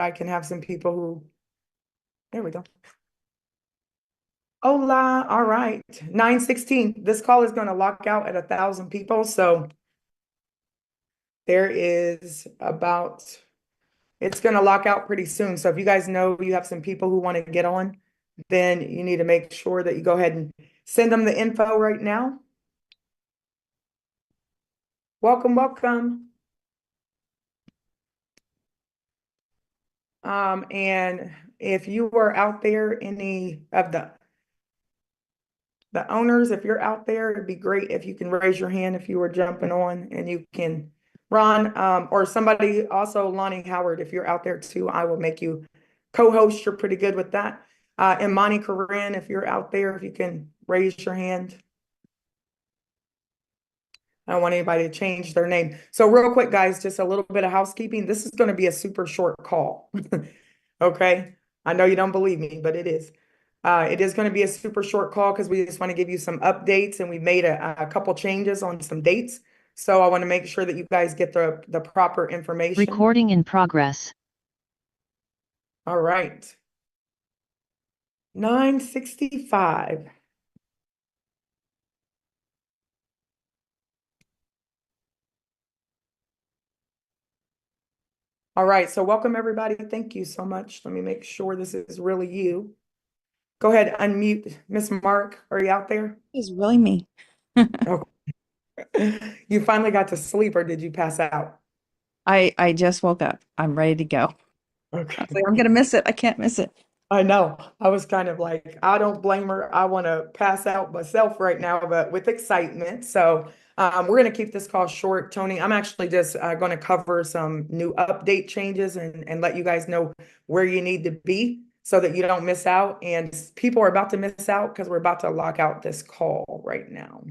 I can have some people who, there we go. Hola, all right, 9:16. This call is going to lock out at 1,000 people, so there is about, it's going to lock out pretty soon. So if you guys know you have some people who want to get on, then you need to make sure that you go ahead and send them the info right now. Welcome, welcome. And if you are out there, any of the owners, if you're out there, it'd be great if you can raise your hand if you were jumping on, and you can, Ron, or somebody also, Lonnie Howard, if you're out there too, I will make you co-host. You're pretty good with that. And Monty Corinne, if you're out there, if you can raise your hand. I don't want anybody to change their name. So real quick, guys, just a little bit of housekeeping. This is going to be a super short call. Okay. I know you don't believe me, but it is. It is going to be a super short call because we just want to give you some updates, and we made a couple changes on some dates. So I want to make sure that you guys get the proper information. Recording in progress. All right. 9:65. All right, so welcome everybody. Thank you so much. Let me make sure this is really you. Go ahead, unmute. Miss Mark, are you out there? It's really me. Oh, you finally got to sleep, or did you pass out? I just woke up. I'm ready to go. Okay. I'm gonna miss it. I can't miss it. I know. I was kind of like, I don't blame her. I want to pass out myself right now, but with excitement. So we're going to keep this call short, Tony. I'm actually just going to cover some new update changes and let you guys know where you need to be so that you don't miss out. And people are about to miss out because we're about to lock out this call right now.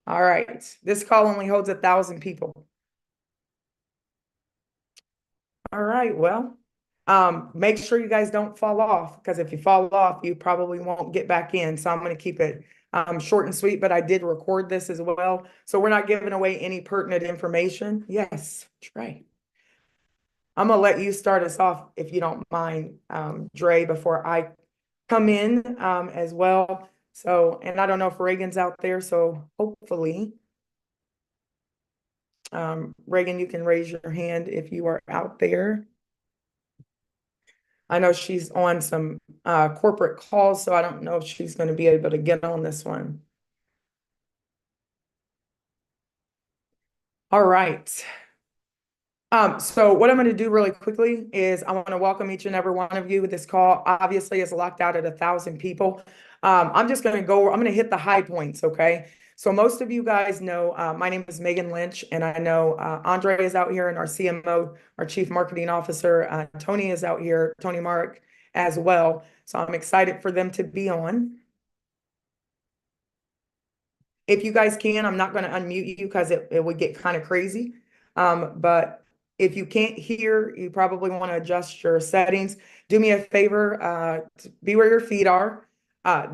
All right. This call only holds 1,000 people. All right. Well, make sure you guys don't fall off, because if you fall off, you probably won't get back in. So I'm going to keep it short and sweet, but I did record this as well. So we're not giving away any pertinent information. Yes, Trey. I'm going to let you start us off if you don't mind, Dre, before I come in as well. So, and I don't know if Reagan's out there, so hopefully, Reagan, you can raise your hand if you are out there. I know she's on some corporate calls, so I don't know if she's going to be able to get on this one. All right. So what I'm going to do really quickly is I want to welcome each and every one of you. This call obviously is locked out at 1,000 people. I'm just going to go, I'm going to hit the high points, okay? So most of you guys know, my name is Megan Lynch, and I know Andre is out here, and our CMO, our Chief Marketing Officer, Tony is out here, Tony Mark as well. So I'm excited for them to be on. If you guys can, I'm not going to unmute you because it would get kind of crazy. But if you can't hear, you probably want to adjust your settings. Do me a favor, be where your feet are.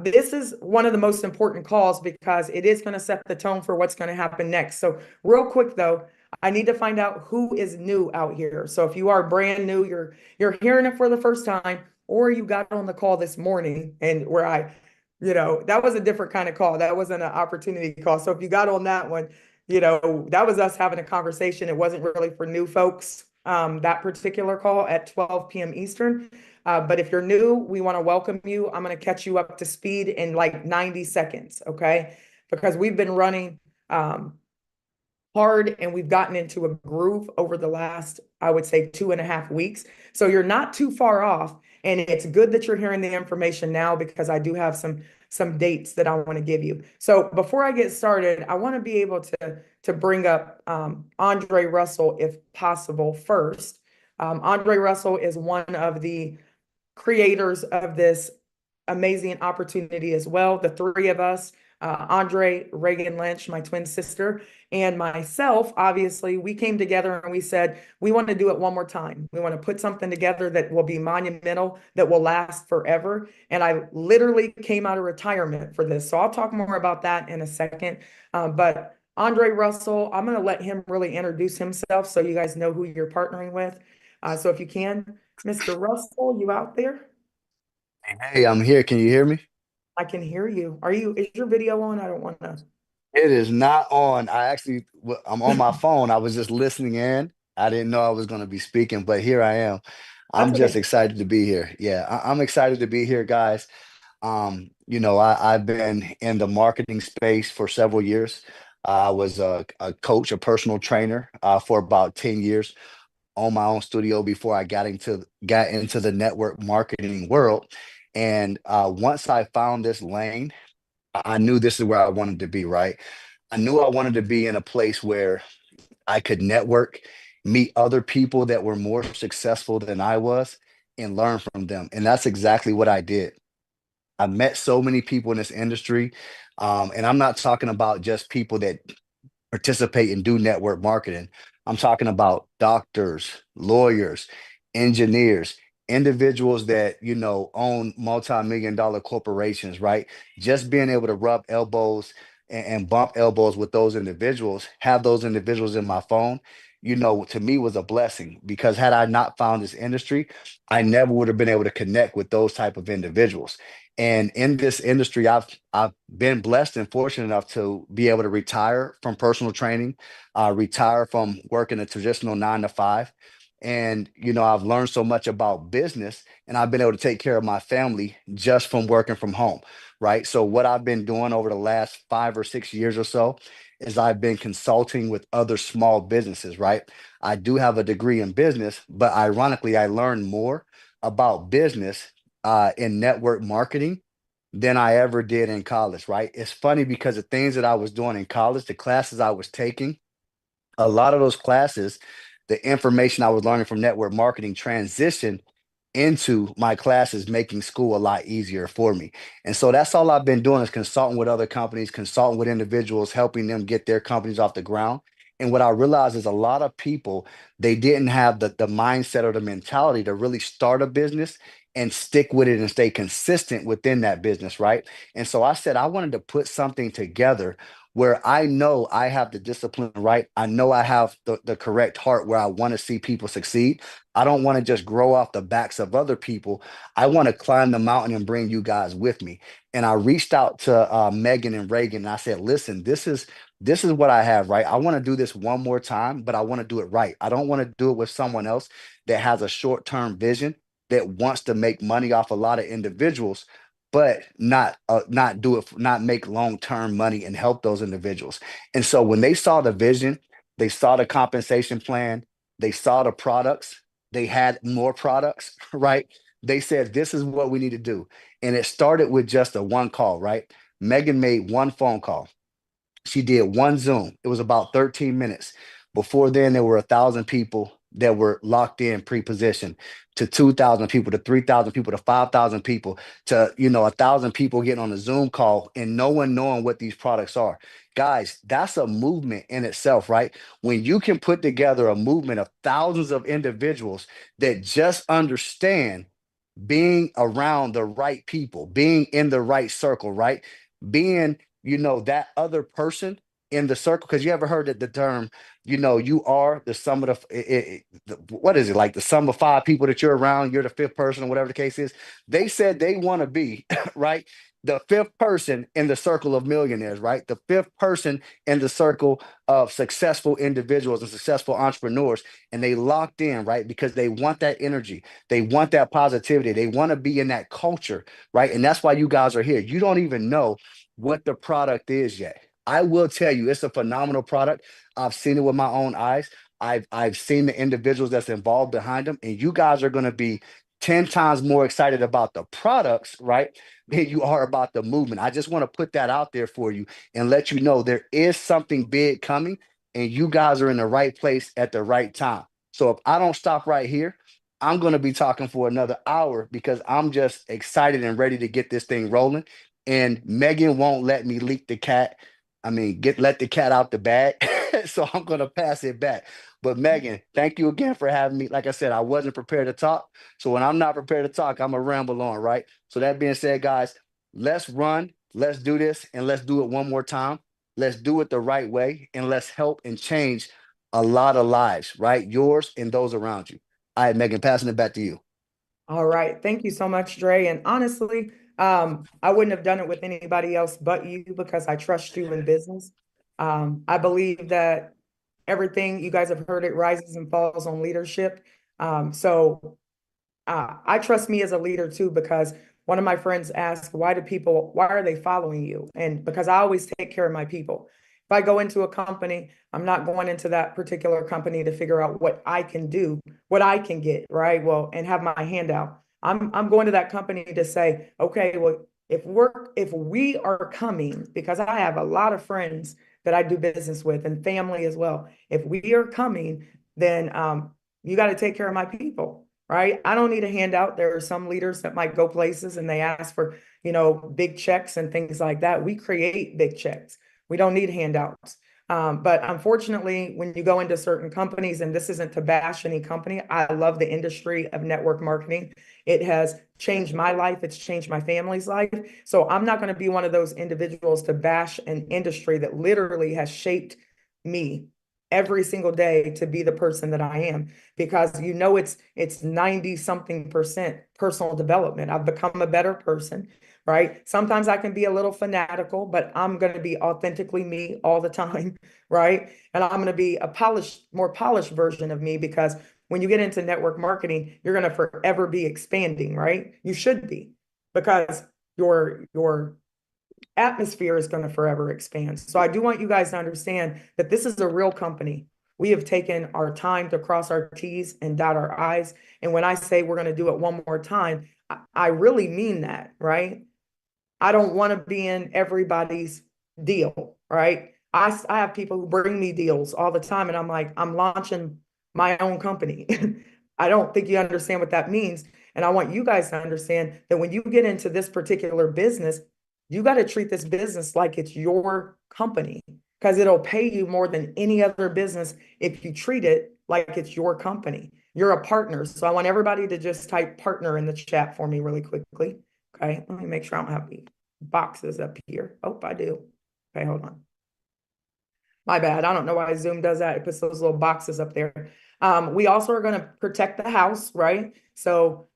This is one of the most important calls because it is going to set the tone for what's going to happen next. So real quick though, I need to find out who is new out here. So if you are brand new, you're hearing it for the first time, or you got on the call this morning and where that was a different kind of call. That wasn't an opportunity call. So if you got on that one, that was us having a conversation. It wasn't really for new folks, that particular call at 12 p.m. Eastern. But if you're new, we want to welcome you. I'm going to catch you up to speed in like 90 seconds, okay? Because we've been running hard, and we've gotten into a groove over the last, I would say, 2.5 weeks. So you're not too far off. And it's good that you're hearing the information now, because I do have some dates that I want to give you. So before I get started, I want to be able to bring up Andre Russell, if possible, first. Andre Russell is one of the creators of this amazing opportunity as well. The three of us, Andre, Reagan Lynch, my twin sister, and myself, obviously, we came together and we said, we want to do it one more time. We want to put something together that will be monumental, that will last forever. And I literally came out of retirement for this. So I'll talk more about that in a second. But Andre Russell, I'm going to let him really introduce himself so you guys know who you're partnering with. So if you can, Mr. Russell, you out there? Hey, I'm here. Can you hear me? I can hear you. Is your video on? I don't want to. It is not on. I'm on my phone. I was just listening in. I didn't know I was going to be speaking, but here I am. I'm That's just okay. excited to be here. Yeah, I'm excited to be here, guys. I've been in the marketing space for several years. I was a coach, a personal trainer for about 10 years on my own studio before I got into the network marketing world. And once I found this lane, I knew this is where I wanted to be, right? I knew I wanted to be in a place where I could network, meet other people that were more successful than I was, and learn from them. And that's exactly what I did. I met so many people in this industry. And I'm not talking about just people that participate and do network marketing. I'm talking about doctors, lawyers, engineers, individuals that, own multi-million dollar corporations, right? Just being able to rub elbows and bump elbows with those individuals, have those individuals in my phone, to me was a blessing because had I not found this industry, I never would have been able to connect with those type of individuals. And in this industry, I've been blessed and fortunate enough to be able to retire from personal training, retire from working a traditional 9 to 5. And, I've learned so much about business and I've been able to take care of my family just from working from home, right? So, what I've been doing over the last 5 or 6 years or so is I've been consulting with other small businesses, right? I do have a degree in business, but ironically, I learned more about business in network marketing than I ever did in college, right? It's funny because the things that I was doing in college, the classes I was taking, a lot of those classes, the information I was learning from network marketing transitioned into my classes, making school a lot easier for me. And so that's all I've been doing is consulting with other companies, consulting with individuals, helping them get their companies off the ground. And what I realized is a lot of people, they didn't have the mindset or the mentality to really start a business and stick with it and stay consistent within that business, right? And so I said I wanted to put something together where I know I have the discipline right. I know I have the correct heart where I want to see people succeed. I don't want to just grow off the backs of other people. I want to climb the mountain and bring you guys with me. And I reached out to Megan and Reagan and I said, listen, this is what I have, right? I want to do this one more time, but I want to do it right. I don't want to do it with someone else that has a short-term vision that wants to make money off a lot of individuals but not do it, not make long-term money and help those individuals. And so when they saw the vision, they saw the compensation plan, they saw the products, they had more products, right? They said, this is what we need to do. And it started with just a one call, right? Megan made one phone call. She did one Zoom. It was about 13 minutes. Before then, there were 1,000 people that were locked in pre-position to 2,000 people to 3,000 people to 5,000 people to 1,000 people getting on a Zoom call and no one knowing what these products are. Guys, that's a movement in itself, right? When you can put together a movement of thousands of individuals that just understand being around the right people, being in the right circle, right? Being, that other person in the circle. Because you ever heard that the term, you are the sum of what is it like the sum of five people that you're around, you're the fifth person or whatever the case is. They said they want to be, right? The fifth person in the circle of millionaires, right? The fifth person in the circle of successful individuals and successful entrepreneurs. And they locked in, right? Because they want that energy. They want that positivity. They want to be in that culture, right? And that's why you guys are here. You don't even know what the product is yet. I will tell you, it's a phenomenal product. I've seen it with my own eyes. I've seen the individuals that's involved behind them, and you guys are going to be 10 times more excited about the products, right, than you are about the movement. I just want to put that out there for you and let you know there is something big coming, and you guys are in the right place at the right time. So if I don't stop right here, I'm going to be talking for another hour because I'm just excited and ready to get this thing rolling. And Megan won't let me leak the cat. I mean, let the cat out the bag. So I'm going to pass it back. But Megan, thank you again for having me. Like I said, I wasn't prepared to talk. So when I'm not prepared to talk, I'm a ramble on, right? So that being said, guys, let's run, let's do this, and let's do it one more time. Let's do it the right way, and let's help and change a lot of lives, right? Yours and those around you. All right, Megan, passing it back to you. All right. Thank you so much, Dre. And honestly, I wouldn't have done it with anybody else but you because I trust you in business. I believe that everything you guys have heard, it rises and falls on leadership. I trust me as a leader too, because one of my friends asked, why are they following you? And because I always take care of my people. If I go into a company, I'm not going into that particular company to figure out what I can do, what I can get, right? Well, and have my hand out. I'm going to that company to say, okay, well, if we are coming, because I have a lot of friends that I do business with and family as well. If we are coming, then you got to take care of my people. Right? I don't need a handout. There are some leaders that might go places and they ask for, big checks and things like that. We create big checks. We don't need handouts. But unfortunately, when you go into certain companies, and this isn't to bash any company, I love the industry of network marketing. It has changed my life. It's changed my family's life. So I'm not going to be one of those individuals to bash an industry that literally has shaped me every single day to be the person that I am, because it's 90 something percent personal development. I've become a better person, right? Sometimes I can be a little fanatical, but I'm going to be authentically me all the time, right? And I'm going to be a more polished version of me, because when you get into network marketing, you're going to forever be expanding, right? You should be, because your atmosphere is going to forever expand. So I do want you guys to understand that this is a real company. We have taken our time to cross our T's and dot our I's. And when I say we're going to do it one more time, I really mean that, right? I don't want to be in everybody's deal, right? I have people who bring me deals all the time, and I'm like, I'm launching my own company. I don't think you understand what that means. And I want you guys to understand that when you get into this particular business, you got to treat this business like it's your company, because it'll pay you more than any other business if you treat it like it's your company. You're a partner. So I want everybody to just type partner in the chat for me really quickly. Okay, let me make sure I don't have any boxes up here. Oh, I do. Okay, hold on. My bad. I don't know why Zoom does that. It puts those little boxes up there. We also are going to protect the house, right? So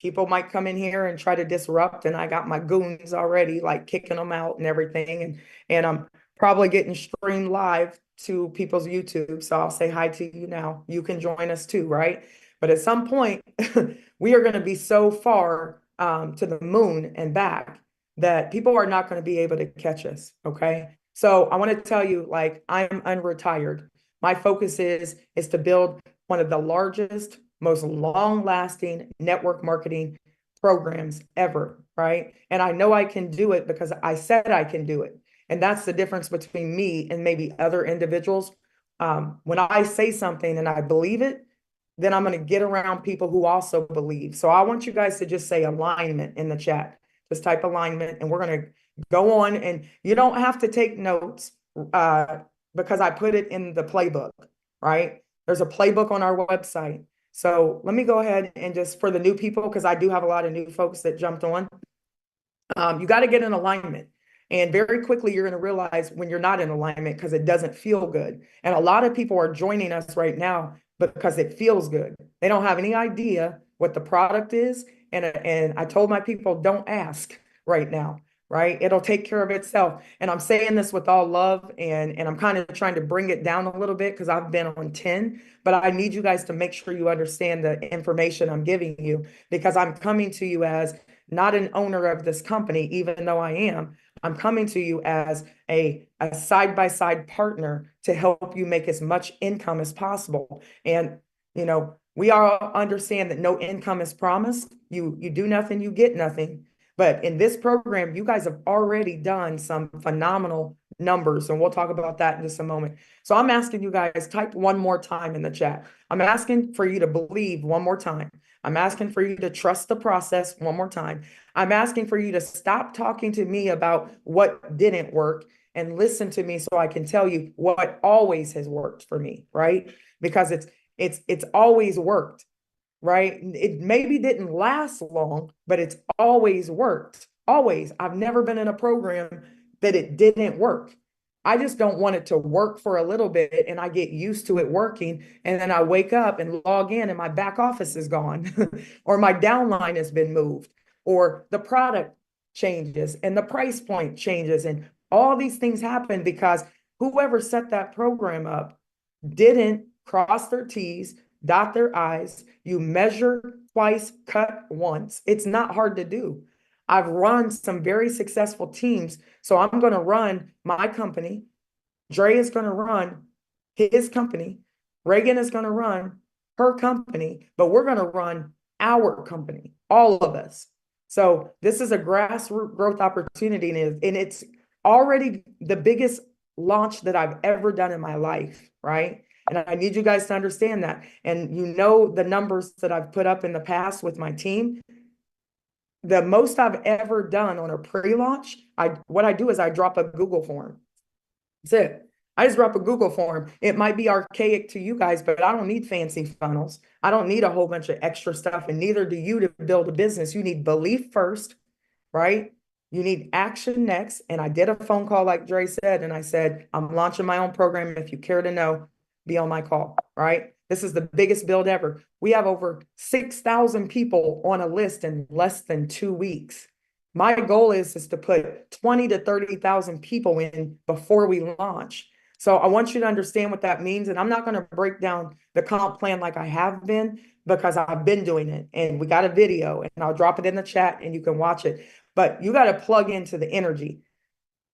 people might come in here and try to disrupt, and I got my goons already, like kicking them out and everything. And I'm probably getting streamed live to people's YouTube. So I'll say hi to you now. You can join us too, right? But at some point, we are going to be so far to the moon and back that people are not going to be able to catch us. Okay. So I want to tell you, like, I'm unretired. My focus is to build one of the largest, most long-lasting network marketing programs ever, right? And I know I can do it because I said I can do it. And that's the difference between me and maybe other individuals. When I say something and I believe it, then I'm going to get around people who also believe. So I want you guys to just say alignment in the chat. Just type alignment, and we're going to go on. And you don't have to take notes because I put it in the playbook, right? There's a playbook on our website. So let me go ahead and just, for the new people, because I do have a lot of new folks that jumped on, you got to get in alignment. And very quickly, you're going to realize when you're not in alignment, because it doesn't feel good. And a lot of people are joining us right now because it feels good. They don't have any idea what the product is. And I told my people, don't ask right now, right? It'll take care of itself. And I'm saying this with all love, and I'm kind of trying to bring it down a little bit because I've been on 10, but I need you guys to make sure you understand the information I'm giving you, because I'm coming to you as not an owner of this company, even though I am. I'm coming to you as a side-by-side partner to help you make as much income as possible. And, we all understand that no income is promised. You do nothing, you get nothing. But in this program, you guys have already done some phenomenal numbers, and we'll talk about that in just a moment. So I'm asking you guys, type one more time in the chat. I'm asking for you to believe one more time. I'm asking for you to trust the process one more time. I'm asking for you to stop talking to me about what didn't work and listen to me so I can tell you what always has worked for me, right? Because it's always worked, right? It maybe didn't last long, but it's always worked. Always. I've never been in a program that it didn't work. I just don't want it to work for a little bit and I get used to it working. And then I wake up and log in and my back office is gone or my downline has been moved or the product changes and the price point changes. And all these things happen because whoever set that program up didn't cross their T's, dot their I's. You measure twice, cut once. It's not hard to do. I've run some very successful teams. So I'm going to run my company. Dre is going to run his company. Reagan is going to run her company, but we're going to run our company, all of us. So this is a grassroots growth opportunity, and it's already the biggest launch that I've ever done in my life, right? And I need you guys to understand that. And you know the numbers that I've put up in the past with my team. The most I've ever done on a pre-launch, what I do is I drop a Google form. That's it. I just drop a Google form. It might be archaic to you guys, but I don't need fancy funnels. I don't need a whole bunch of extra stuff, and neither do you to build a business. You need belief first, right? You need action next. And I did a phone call like Dre said, and I said, I'm launching my own program. If you care to know, be on my call, right? This is the biggest build ever. We have over 6,000 people on a list in less than 2 weeks. My goal is to put 20 to 30,000 people in before we launch. So I want you to understand what that means. And I'm not going to break down the comp plan like I have been, because I've been doing it. And we got a video, and I'll drop it in the chat and you can watch it. But you got to plug into the energy,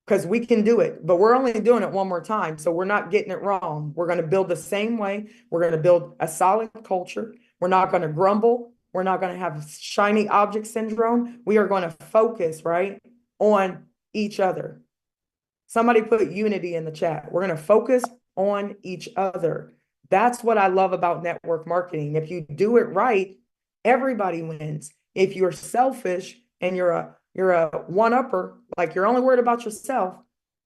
because we can do it, but we're only doing it one more time. So we're not getting it wrong. We're going to build the same way. We're going to build a solid culture. We're not going to grumble. We're not going to have shiny object syndrome. We are going to focus, right, on each other. Somebody put unity in the chat. We're going to focus on each other. That's what I love about network marketing. If you do it right, everybody wins. If you're selfish and you're a one-upper, like you're only worried about yourself,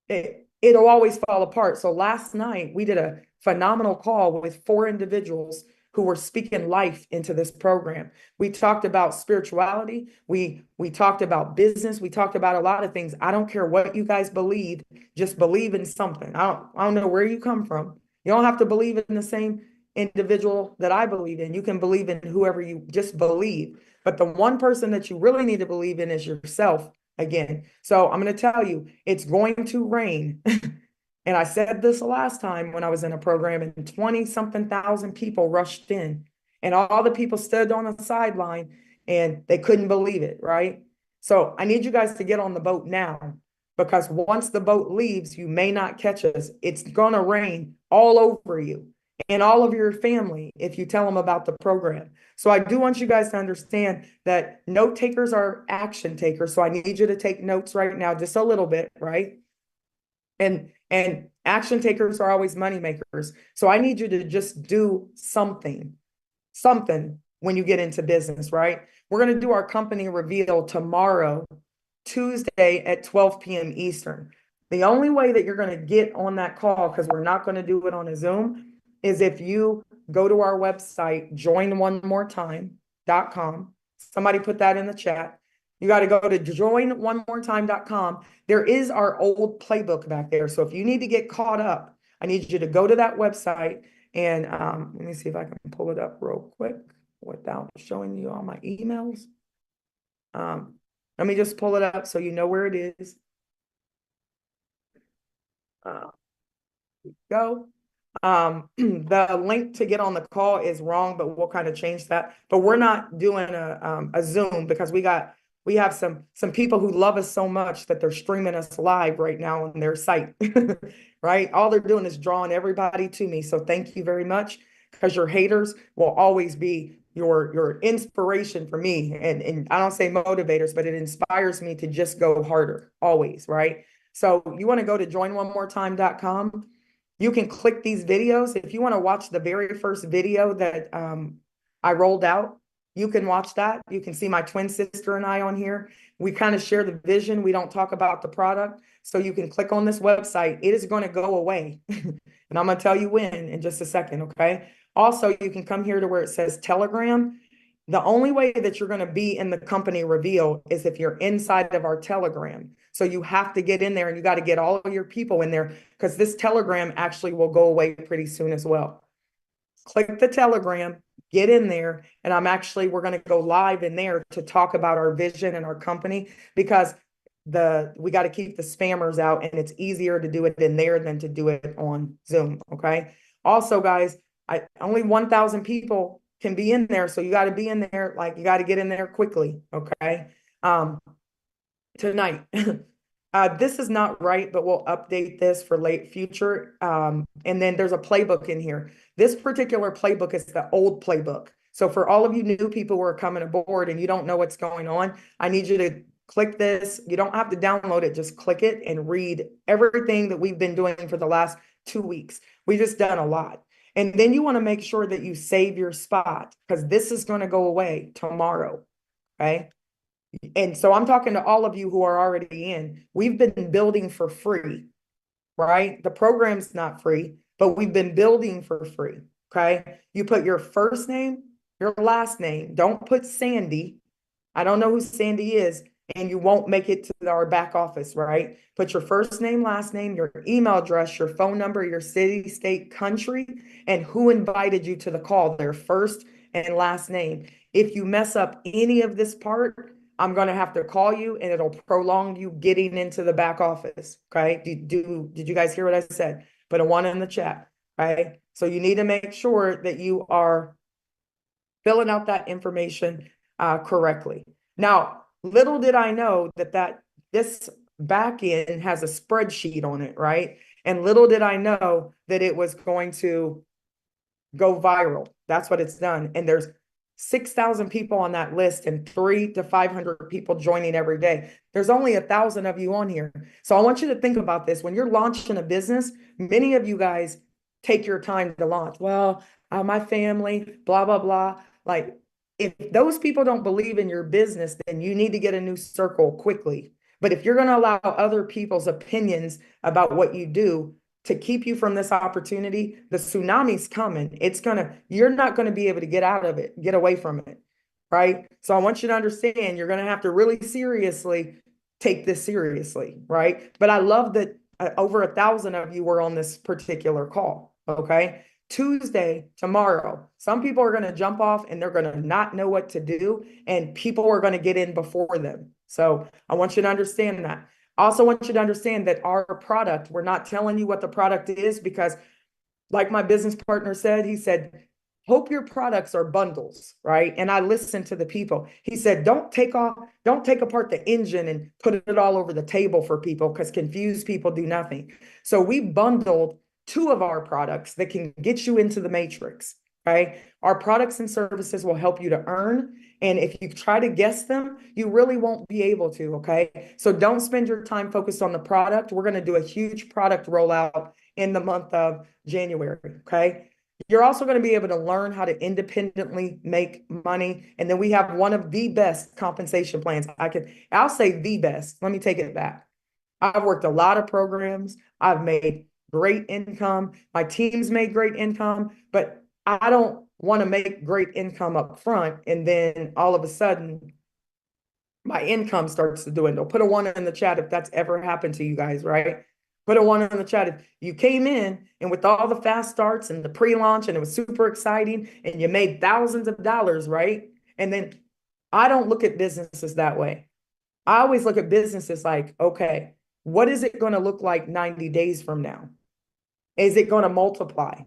it'll always fall apart. So last night we did a phenomenal call with 4 individuals who were speaking life into this program. We talked about spirituality. We talked about business. We talked about a lot of things. I don't care what you guys believe, just believe in something. I don't know where you come from. You don't have to believe in the same individual that I believe in. You can believe in whoever you just believe. But the one person that you really need to believe in is yourself again. So I'm going to tell you, it's going to rain. And I said this the last time when I was in a program, and 20-something thousand people rushed in, and all the people stood on the sideline and they couldn't believe it, right? So I need you guys to get on the boat now, because once the boat leaves, you may not catch us. It's going to rain all over you and all of your family if you tell them about the program. So I do want you guys to understand that note takers are action takers. So I need you to take notes right now, just a little bit, right? And action takers are always money makers. So I need you to just do something when you get into business, right? We're going to do our company reveal tomorrow, Tuesday at 12 p.m. Eastern. The only way that you're going to get on that call, because we're not going to do it on a Zoom, is if you go to our website, joinonemoretime.com. Somebody put that in the chat. You got to go to joinonemoretime.com. There is our old playbook back there. So if you need to get caught up, I need you to go to that website, and let me see if I can pull it up real quick without showing you all my emails. Let me just pull it up so you know where it is. Go. The link to get on the call is wrong, but we'll kind of change that. But we're not doing a Zoom, because we have some people who love us so much that they're streaming us live right now on their site, right? All they're doing is drawing everybody to me. So thank you very much, because your haters will always be your inspiration for me. And I don't say motivators, but it inspires me to just go harder always, right? So you want to go to joinonemoretime.com. You can click these videos. If you want to watch the very first video that I rolled out, you can watch that. You can see my twin sister and I on here. We kind of share the vision. We don't talk about the product. So you can click on this website. It is going to go away. And I'm going to tell you when in just a second, okay? Also, you can come here to where it says Telegram. The only way that you're going to be in the company reveal is if you're inside of our Telegram. So you have to get in there and you got to get all of your people in there because this Telegram actually will go away pretty soon as well. Click the Telegram, get in there, and we're going to go live in there to talk about our vision and our company because we got to keep the spammers out and it's easier to do it in there than to do it on Zoom. Okay. Also, guys, only 1,000 people can be in there. So you got to be in there, like you got to get in there quickly. Okay. Tonight. This is not right, but we'll update this for late future. And then there's a playbook in here. This particular playbook is the old playbook. So for all of you new people who are coming aboard and you don't know what's going on, I need you to click this. You don't have to download it, just click it and read everything that we've been doing for the last 2 weeks. We've just done a lot. And then you want to make sure that you save your spot because this is going to go away tomorrow. Okay. And so I'm talking to all of you who are already in. We've been building for free, right? The program's not free, but we've been building for free. Okay. You put your first name, your last name. Don't put Sandy. I don't know who Sandy is, and you won't make it to our back office, right? Put your first name, last name, your email address, your phone number, your city, state, country, and who invited you to the call, their first and last name. If you mess up any of this part, I'm going to have to call you and it'll prolong you getting into the back office. Okay. Did you guys hear what I said? Put a 1 in the chat. Right. So you need to make sure that you are filling out that information correctly. Now, little did I know that this back end has a spreadsheet on it, right? And little did I know that it was going to go viral. That's what it's done. And there's 6,000 people on that list and 300 to 500 people joining every day. There's only 1,000 of you on here. So I want you to think about this. When you're launching a business, many of you guys take your time to launch. Well, my family, blah, blah, blah. Like, if those people don't believe in your business, then you need to get a new circle quickly. But if you're going to allow other people's opinions about what you do to keep you from this opportunity, the tsunami's coming. You're not going to be able to get out of it, get away from it, right? So I want you to understand you're going to have to really seriously take this seriously, right? But I love that over 1,000 of you were on this particular call, okay? Tuesday, tomorrow, some people are going to jump off and they're going to not know what to do, and people are going to get in before them. So I want you to understand that. I also want you to understand that our product, we're not telling you what the product is because, like my business partner said, he said, hope your products are bundles, right? And I listened to the people. He said, don't take apart the engine and put it all over the table for people because confused people do nothing. So we bundled 2 of our products that can get you into the matrix, right? Our products and services will help you to earn. And if you try to guess them, you really won't be able to, okay? So don't spend your time focused on the product. We're going to do a huge product rollout in the month of January, okay? You're also going to be able to learn how to independently make money. And then we have one of the best compensation plans. I'll say the best. Let me take it back. I've worked a lot of programs. I've made great income. My team's made great income, but I don't want to make great income up front. And then all of a sudden my income starts to dwindle. Put a 1 in the chat if that's ever happened to you guys, right? Put a 1 in the chat if you came in and with all the fast starts and the pre-launch and it was super exciting and you made thousands of dollars, right? And then I don't look at businesses that way. I always look at businesses like, okay, what is it going to look like 90 days from now? Is it going to multiply?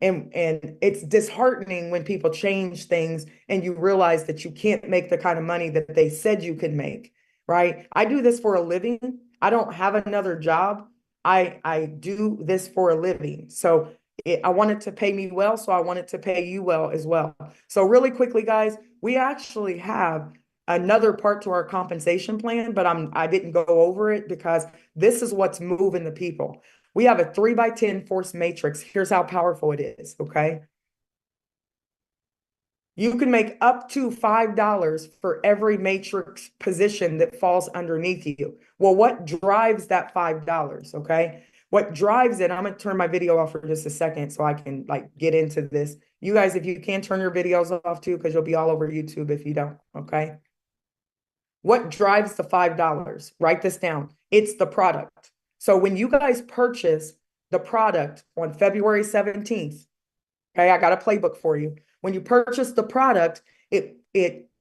And it's disheartening when people change things and you realize that you can't make the kind of money that they said you could make, right? I do this for a living. I don't have another job. I do this for a living. So I want it to pay me well. So I want it to pay you well as well. So really quickly, guys, we actually have another part to our compensation plan, but I didn't go over it because this is what's moving the people. We have a 3x10 force matrix. Here's how powerful it is, okay? You can make up to $5 for every matrix position that falls underneath you. Well, what drives that $5, okay? What drives it, I'm gonna turn my video off for just a second so I can like get into this. You guys, if you can turn your videos off too, because you'll be all over YouTube if you don't, okay? What drives the $5? Write this down. It's the product. So when you guys purchase the product on February 17th, okay, I got a playbook for you. When you purchase the product, it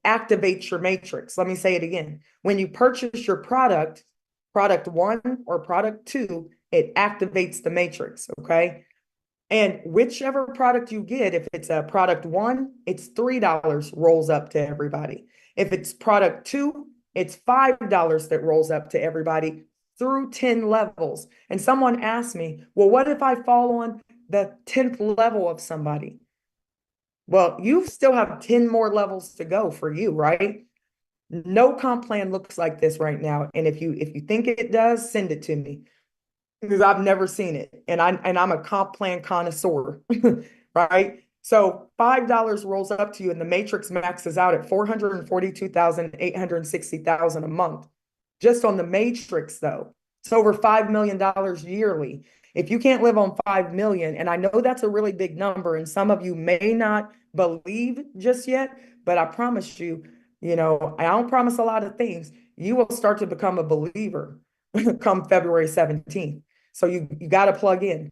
activates your matrix. Let me say it again. When you purchase your product, product 1 or product 2, it activates the matrix, okay? And whichever product you get, if it's a product 1, it's $3 rolls up to everybody. If it's product 2, it's $5 that rolls up to everybody through 10 levels. And someone asked me, well, what if I fall on the 10th level of somebody? Well, you still have 10 more levels to go for you, right? No comp plan looks like this right now. And if you think it does, send it to me, because I've never seen it. And I'm a comp plan connoisseur, right? So $5 rolls up to you and the matrix maxes out at 442,860,000 a month. Just on the matrix though, it's over $5 million yearly. If you can't live on 5 million, and I know that's a really big number, and some of you may not believe just yet, but I promise you, I don't promise a lot of things. You will start to become a believer come February 17th. So you got to plug in.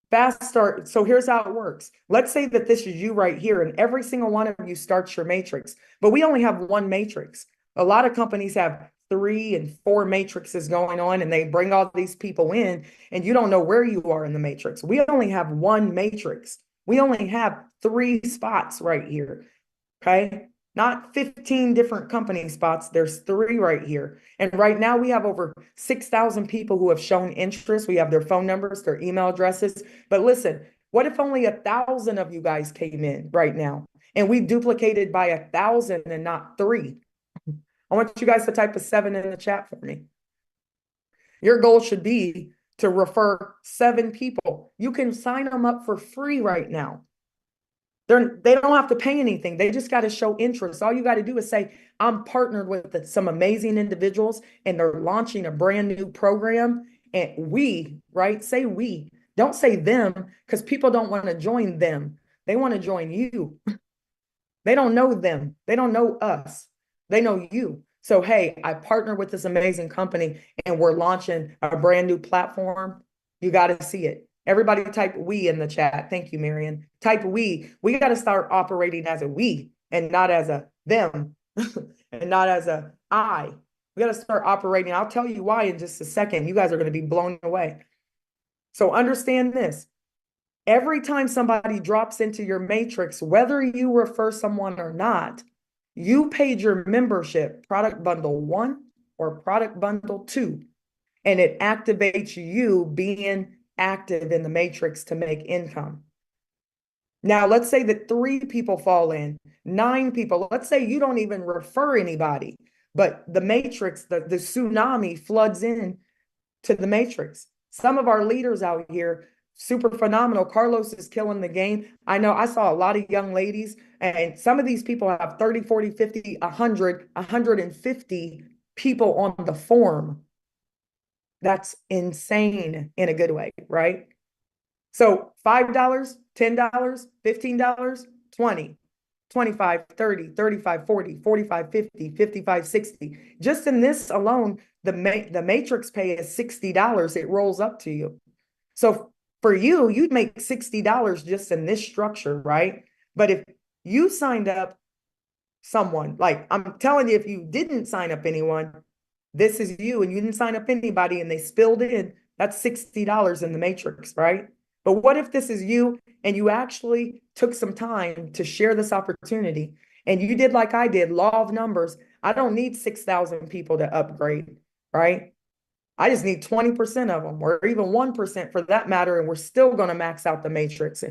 Fast start. So here's how it works. Let's say that this is you right here, and every single one of you starts your matrix, but we only have one matrix. A lot of companies have 3 and 4 matrices going on, and they bring all these people in, and you don't know where you are in the matrix. We only have one matrix. We only have 3 spots right here. Okay. Not 15 different company spots. There's 3 right here. And right now we have over 6,000 people who have shown interest. We have their phone numbers, their email addresses. But listen, what if only 1,000 of you guys came in right now and we duplicated by 1,000 and not 3? I want you guys to type a 7 in the chat for me. Your goal should be to refer 7 people. You can sign them up for free right now. They don't have to pay anything. They just got to show interest. All you got to do is say, I'm partnered with some amazing individuals and they're launching a brand new program. And we, right? Say we. Don't say them, because people don't want to join them. They want to join you. They don't know them. They don't know us. They know you. So, hey, I partner with this amazing company and we're launching a brand new platform. You got to see it. Everybody type we in the chat. Thank you, Marion. Type we. We got to start operating as a we and not as a them and not as a I. We got to start operating. I'll tell you why in just a second. You guys are going to be blown away. So understand this. Every time somebody drops into your matrix, whether you refer someone or not, you paid your membership, product bundle 1 or product bundle 2, and it activates you being active in the matrix to make income. Now, let's say that 3 people fall in, 9 people. Let's say you don't even refer anybody, but the matrix, the tsunami floods in to the matrix. Some of our leaders out here, super phenomenal. Carlos is killing the game. I know I saw a lot of young ladies, and some of these people have 30, 40, 50, 100, 150 people on the form. That's insane in a good way, right? So $5, $10, $15, 20, 25, 30, 35, 40, 45, 50, 55, 60. Just in this alone, the matrix pay is $60. It rolls up to you. So for you, you'd make $60 just in this structure, right? But if you signed up someone, like I'm telling you, if you didn't sign up anyone, this is you and you didn't sign up anybody and they spilled in, that's $60 in the matrix, right? But what if this is you and you actually took some time to share this opportunity and you did like I did, law of numbers. I don't need 6,000 people to upgrade, right? I just need 20% of them, or even 1% for that matter, and we're still going to max out the matrix.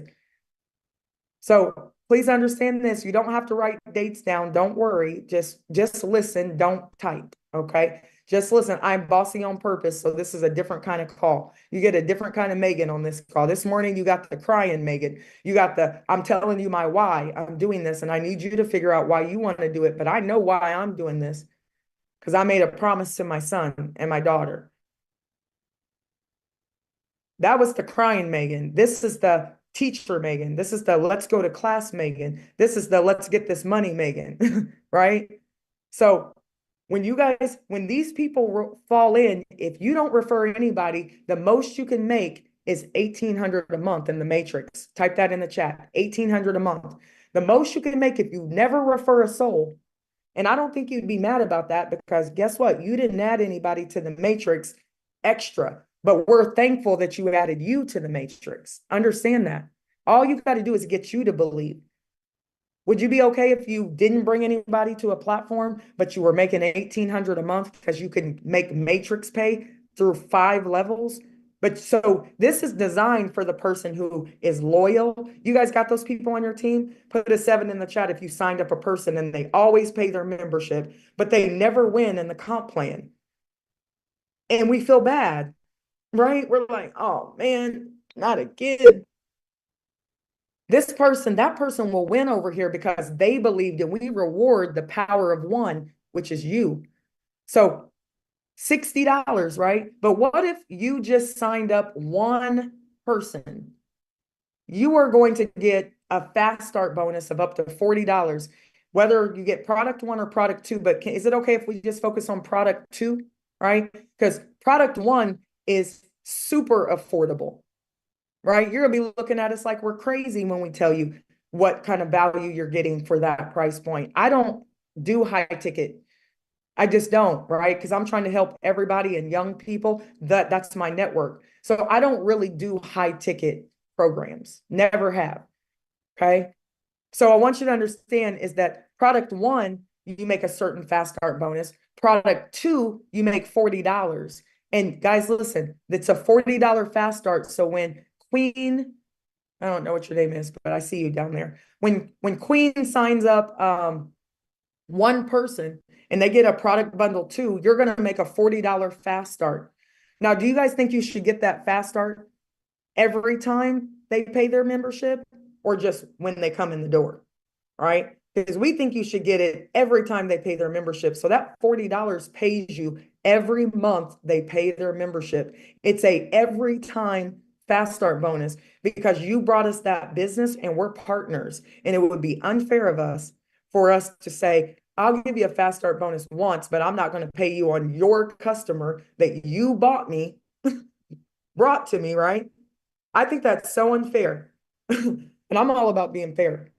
So please understand this. You don't have to write dates down. Don't worry. Just listen. Don't type. Okay. Just listen. I'm bossy on purpose. So this is a different kind of call. You get a different kind of Megan on this call. This morning, you got the crying Megan. You got the, I'm telling you my why I'm doing this. And I need you to figure out why you want to do it. But I know why I'm doing this, because I made a promise to my son and my daughter. That was the crying Megan. This is the teacher Megan. This is the let's go to class Megan. This is the let's get this money Megan, right? So when these people fall in, if you don't refer anybody, the most you can make is 1,800 a month in the matrix. Type that in the chat, 1,800 a month. The most you can make if you never refer a soul. And I don't think you'd be mad about that, because guess what? You didn't add anybody to the matrix extra, but we're thankful that you added you to the matrix. Understand that. All you've got to do is get you to believe. Would you be okay if you didn't bring anybody to a platform, but you were making 1,800 a month because you can make matrix pay through 5 levels? But so this is designed for the person who is loyal. You guys got those people on your team? Put a 7 in the chat if you signed up a person and they always pay their membership, but they never win in the comp plan. And we feel bad, right? We're like, oh man, not again. That person will win over here because they believed, and we reward the power of one, which is you. So $60, right? But what if you just signed up one person? You are going to get a fast start bonus of up to $40, whether you get product 1 or product 2. But is it okay if we just focus on product 2, right? Because product 1 is super affordable, right? You're gonna be looking at us like we're crazy when we tell you what kind of value you're getting for that price point. I don't do high ticket. I just don't, right? Because I'm trying to help everybody and young people. That's my network. So I don't really do high ticket programs. Never have. Okay. So I want you to understand is that product 1, you make a certain fast start bonus. Product 2, you make $40. And guys, listen, it's a $40 fast start. So when Queen, I don't know what your name is, but I see you down there. When Queen signs up one person and they get a product bundle 2, you're going to make a $40 fast start. Now, do you guys think you should get that fast start every time they pay their membership, or just when they come in the door, right? Because we think you should get it every time they pay their membership. So that $40 pays you every month they pay their membership. It's a every time fast start bonus because you brought us that business and we're partners. And it would be unfair of us for us to say, I'll give you a fast start bonus once, but I'm not going to pay you on your customer that you brought to me, right? I think that's so unfair. And I'm all about being fair.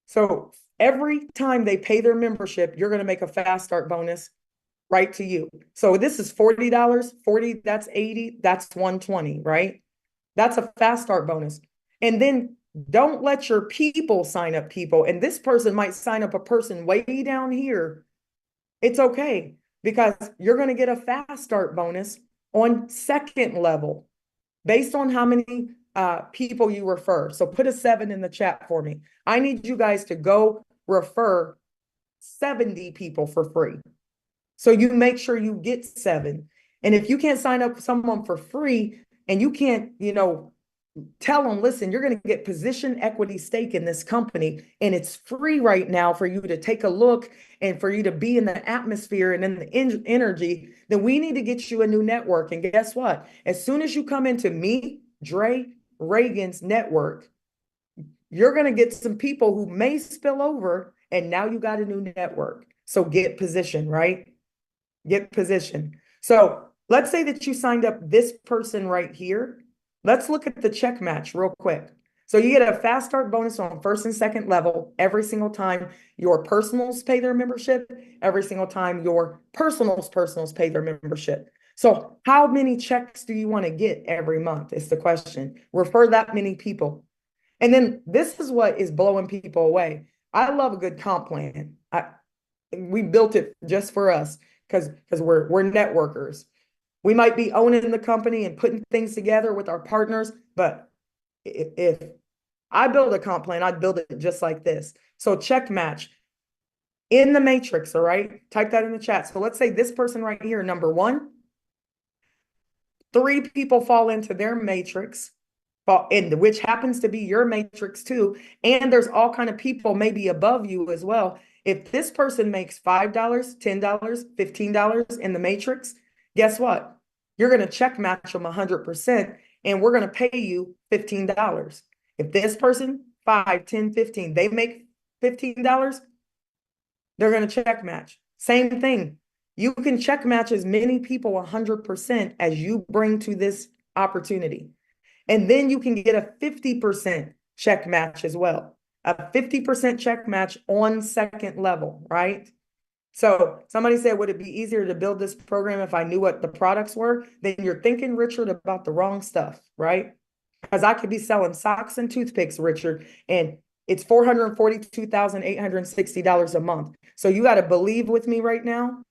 So every time they pay their membership, you're going to make a fast start bonus right to you. So this is $40, 40, that's 80, that's 120, right? That's a fast start bonus. And then don't let your people sign up people. And this person might sign up a person way down here. It's okay, because you're going to get a fast start bonus on 2nd level based on how many people you refer. So put a 7 in the chat for me. I need you guys to go refer 70 people for free. So you make sure you get 7. And if you can't sign up someone for free and you can't, tell them, listen, you're going to get position equity stake in this company, and it's free right now for you to take a look and for you to be in the atmosphere and in the energy, then we need to get you a new network. And guess what? As soon as you come into me, Dre Reagan's network, you're going to get some people who may spill over, and now you got a new network. So get position, right? Get position. So let's say that you signed up this person right here. Let's look at the check match real quick. So you get a fast start bonus on 1st and 2nd level every single time your personals pay their membership, every single time your personals pay their membership. So how many checks do you want to get every month is the question. Refer that many people. And then this is what is blowing people away. I love a good comp plan. We built it just for us because we're networkers. We might be owning the company and putting things together with our partners, but if I build a comp plan, I'd build it just like this. So check match in the matrix, all right? Type that in the chat. So let's say this person right here, number 1, 3 people fall into their matrix, which happens to be your matrix too. And there's all kind of people maybe above you as well. If this person makes $5, $10, $15 in the matrix, guess what? You're going to check match them 100%. and we're going to pay you $15. If this person, 5, 10, 15, they make $15, they're going to check match. Same thing. You can check match as many people 100% as you bring to this opportunity. And then you can get a 50% check match as well. A 50% check match on second level, right? So somebody said, would it be easier to build this program if I knew what the products were? Then you're thinking, Richard, about the wrong stuff, right? Because I could be selling socks and toothpicks, Richard, and it's $442,860 a month. So you got to believe with me right now,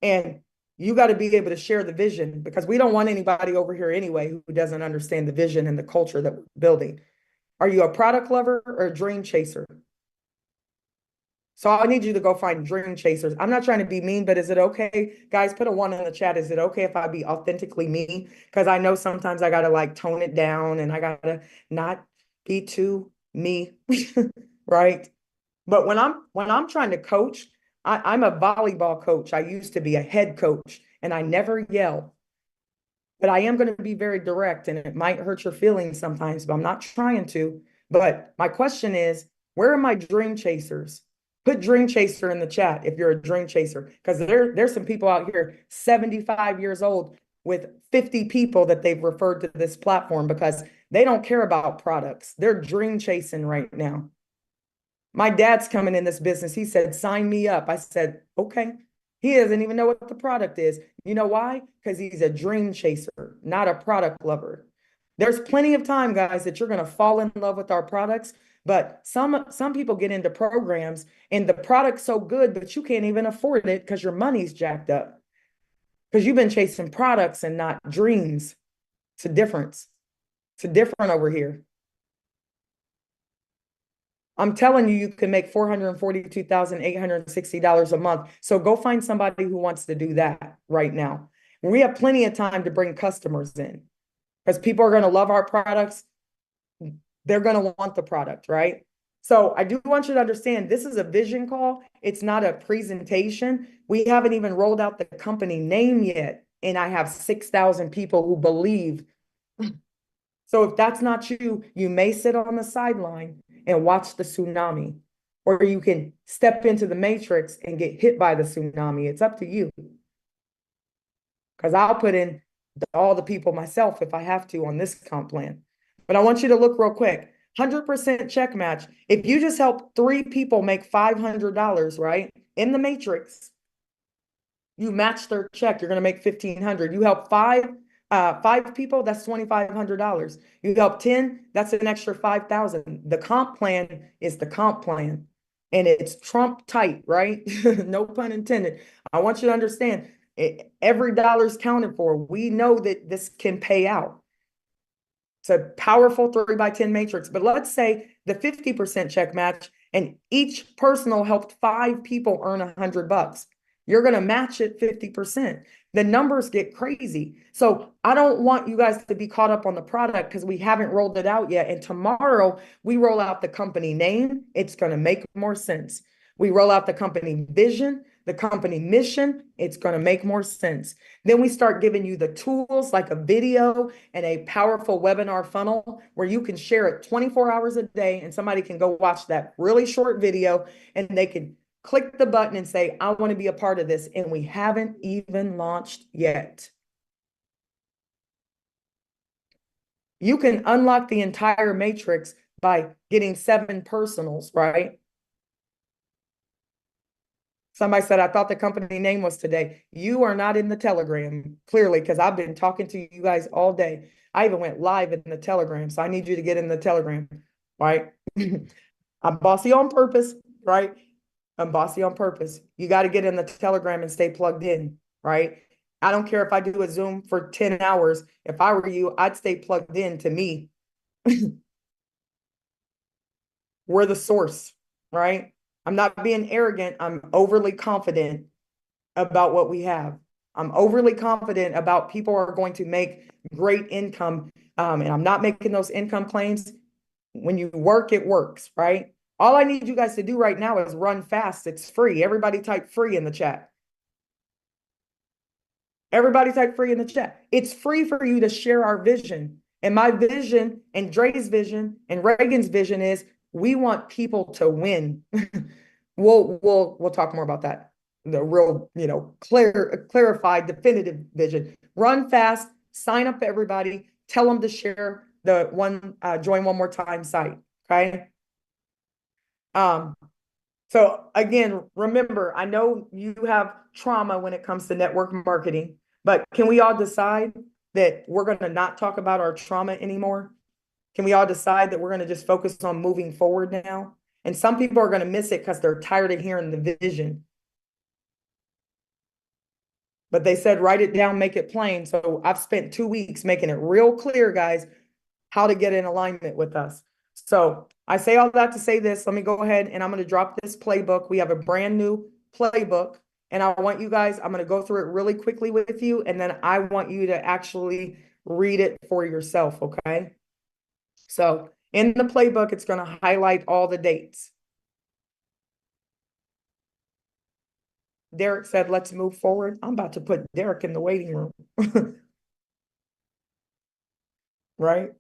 and you got to be able to share the vision, because we don't want anybody over here anyway who doesn't understand the vision and the culture that we're building. Are you a product lover or a dream chaser? So I need you to go find dream chasers. I'm not trying to be mean, but is it okay? Guys, put a 1 in the chat. Is it okay if I be authentically me? Because I know sometimes I got to like tone it down and I got to not be too me, right? But when I'm trying to coach, I'm a volleyball coach. I used to be a head coach and I never yell. But I am going to be very direct, and it might hurt your feelings sometimes, but I'm not trying to. But my question is, where are my dream chasers? Put dream chaser in the chat if you're a dream chaser, because there's some people out here 75 years old with 50 people that they've referred to this platform because they don't care about products. They're dream chasing right now. My dad's coming in this business. He said, sign me up. I said, okay. He doesn't even know what the product is. You know why? Because he's a dream chaser, not a product lover. There's plenty of time, guys, that you're going to fall in love with our products. But some people get into programs and the product's so good, but you can't even afford it because your money's jacked up. Because you've been chasing products and not dreams. It's a difference. It's a different over here. I'm telling you, you can make $442,860 a month. So go find somebody who wants to do that right now. We have plenty of time to bring customers in because people are going to love our products. They're going to want the product, right? So I do want you to understand this is a vision call. It's not a presentation. We haven't even rolled out the company name yet. And I have 6,000 people who believe. So if that's not you, you may sit on the sideline and watch the tsunami, or you can step into the matrix and get hit by the tsunami. It's up to you. Because I'll put in all the people myself if I have to on this comp plan. But I want you to look real quick. 100% check match. If you just help 3 people make $500, right? In the matrix, you match their check, you're going to make $1,500. You help 5 people, that's $2,500. You help 10, that's an extra 5,000. The comp plan is the comp plan, and it's Trump tight, right? No pun intended. I want you to understand, every dollar's counted for. We know that this can pay out. It's a powerful 3x10 matrix, but let's say the 50% check match and each personal helped 5 people earn $100. You're going to match it 50%. The numbers get crazy. So I don't want you guys to be caught up on the product because we haven't rolled it out yet. And tomorrow we roll out the company name. It's going to make more sense. We roll out the company vision, the company mission. It's going to make more sense. Then we start giving you the tools like a video and a powerful webinar funnel where you can share it 24 hours a day and somebody can go watch that really short video and they can click the button and say, I want to be a part of this. And we haven't even launched yet. You can unlock the entire matrix by getting 7 personals, right? Somebody said, I thought the company name was today. You are not in the Telegram, clearly, because I've been talking to you guys all day. I even went live in the Telegram, so I need you to get in the Telegram, right? I'm bossy on purpose, right? I'm bossy on purpose. You got to get in the Telegram and stay plugged in, right? I don't care if I do a Zoom for 10 hours. If I were you, I'd stay plugged in to me. We're the source, right? I'm not being arrogant. I'm overly confident about what we have. I'm overly confident about people are going to make great income. And I'm not making those income claims. When you work, it works, right? All I need you guys to do right now is run fast. It's free. Everybody type free in the chat. Everybody type free in the chat. It's free for you to share our vision. And my vision and Dre's vision and Reagan's vision is we want people to win. We'll talk more about that. The real, clarified, definitive vision. Run fast, sign up everybody, tell them to share the join one more time site. Okay. So again, remember, I know you have trauma when it comes to network marketing, but can we all decide that we're going to not talk about our trauma anymore? Can we all decide that we're going to just focus on moving forward now? And some people are going to miss it because they're tired of hearing the vision. But they said, write it down, make it plain. So I've spent 2 weeks making it real clear, guys, how to get in alignment with us. So I say all that to say this. Let me go ahead and I'm going to drop this playbook. We have a brand new playbook. And I want you guys, I'm going to go through it really quickly with you. And then I want you to actually read it for yourself. Okay. So in the playbook, it's going to highlight all the dates. Derek said, let's move forward. I'm about to put Derek in the waiting room. Right?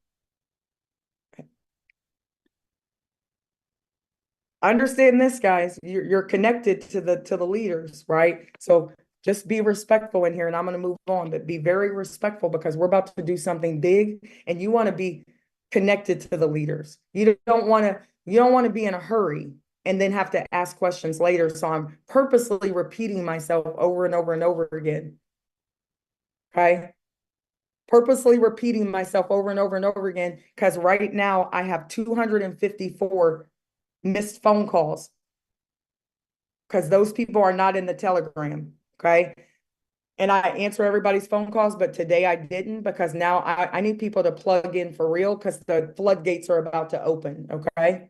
Understand this, guys. You're connected to the leaders, right? So just be respectful in here, and I'm going to move on, but be very respectful because we're about to do something big, and you want to be connected to the leaders. You don't want to be in a hurry and then have to ask questions later. So I'm purposely repeating myself over and over and over again. Okay? Purposely repeating myself over and over and over again because right now I have 254 missed phone calls because those people are not in the Telegram. Okay. And I answer everybody's phone calls, but today I didn't because now I need people to plug in for real because the floodgates are about to open. Okay.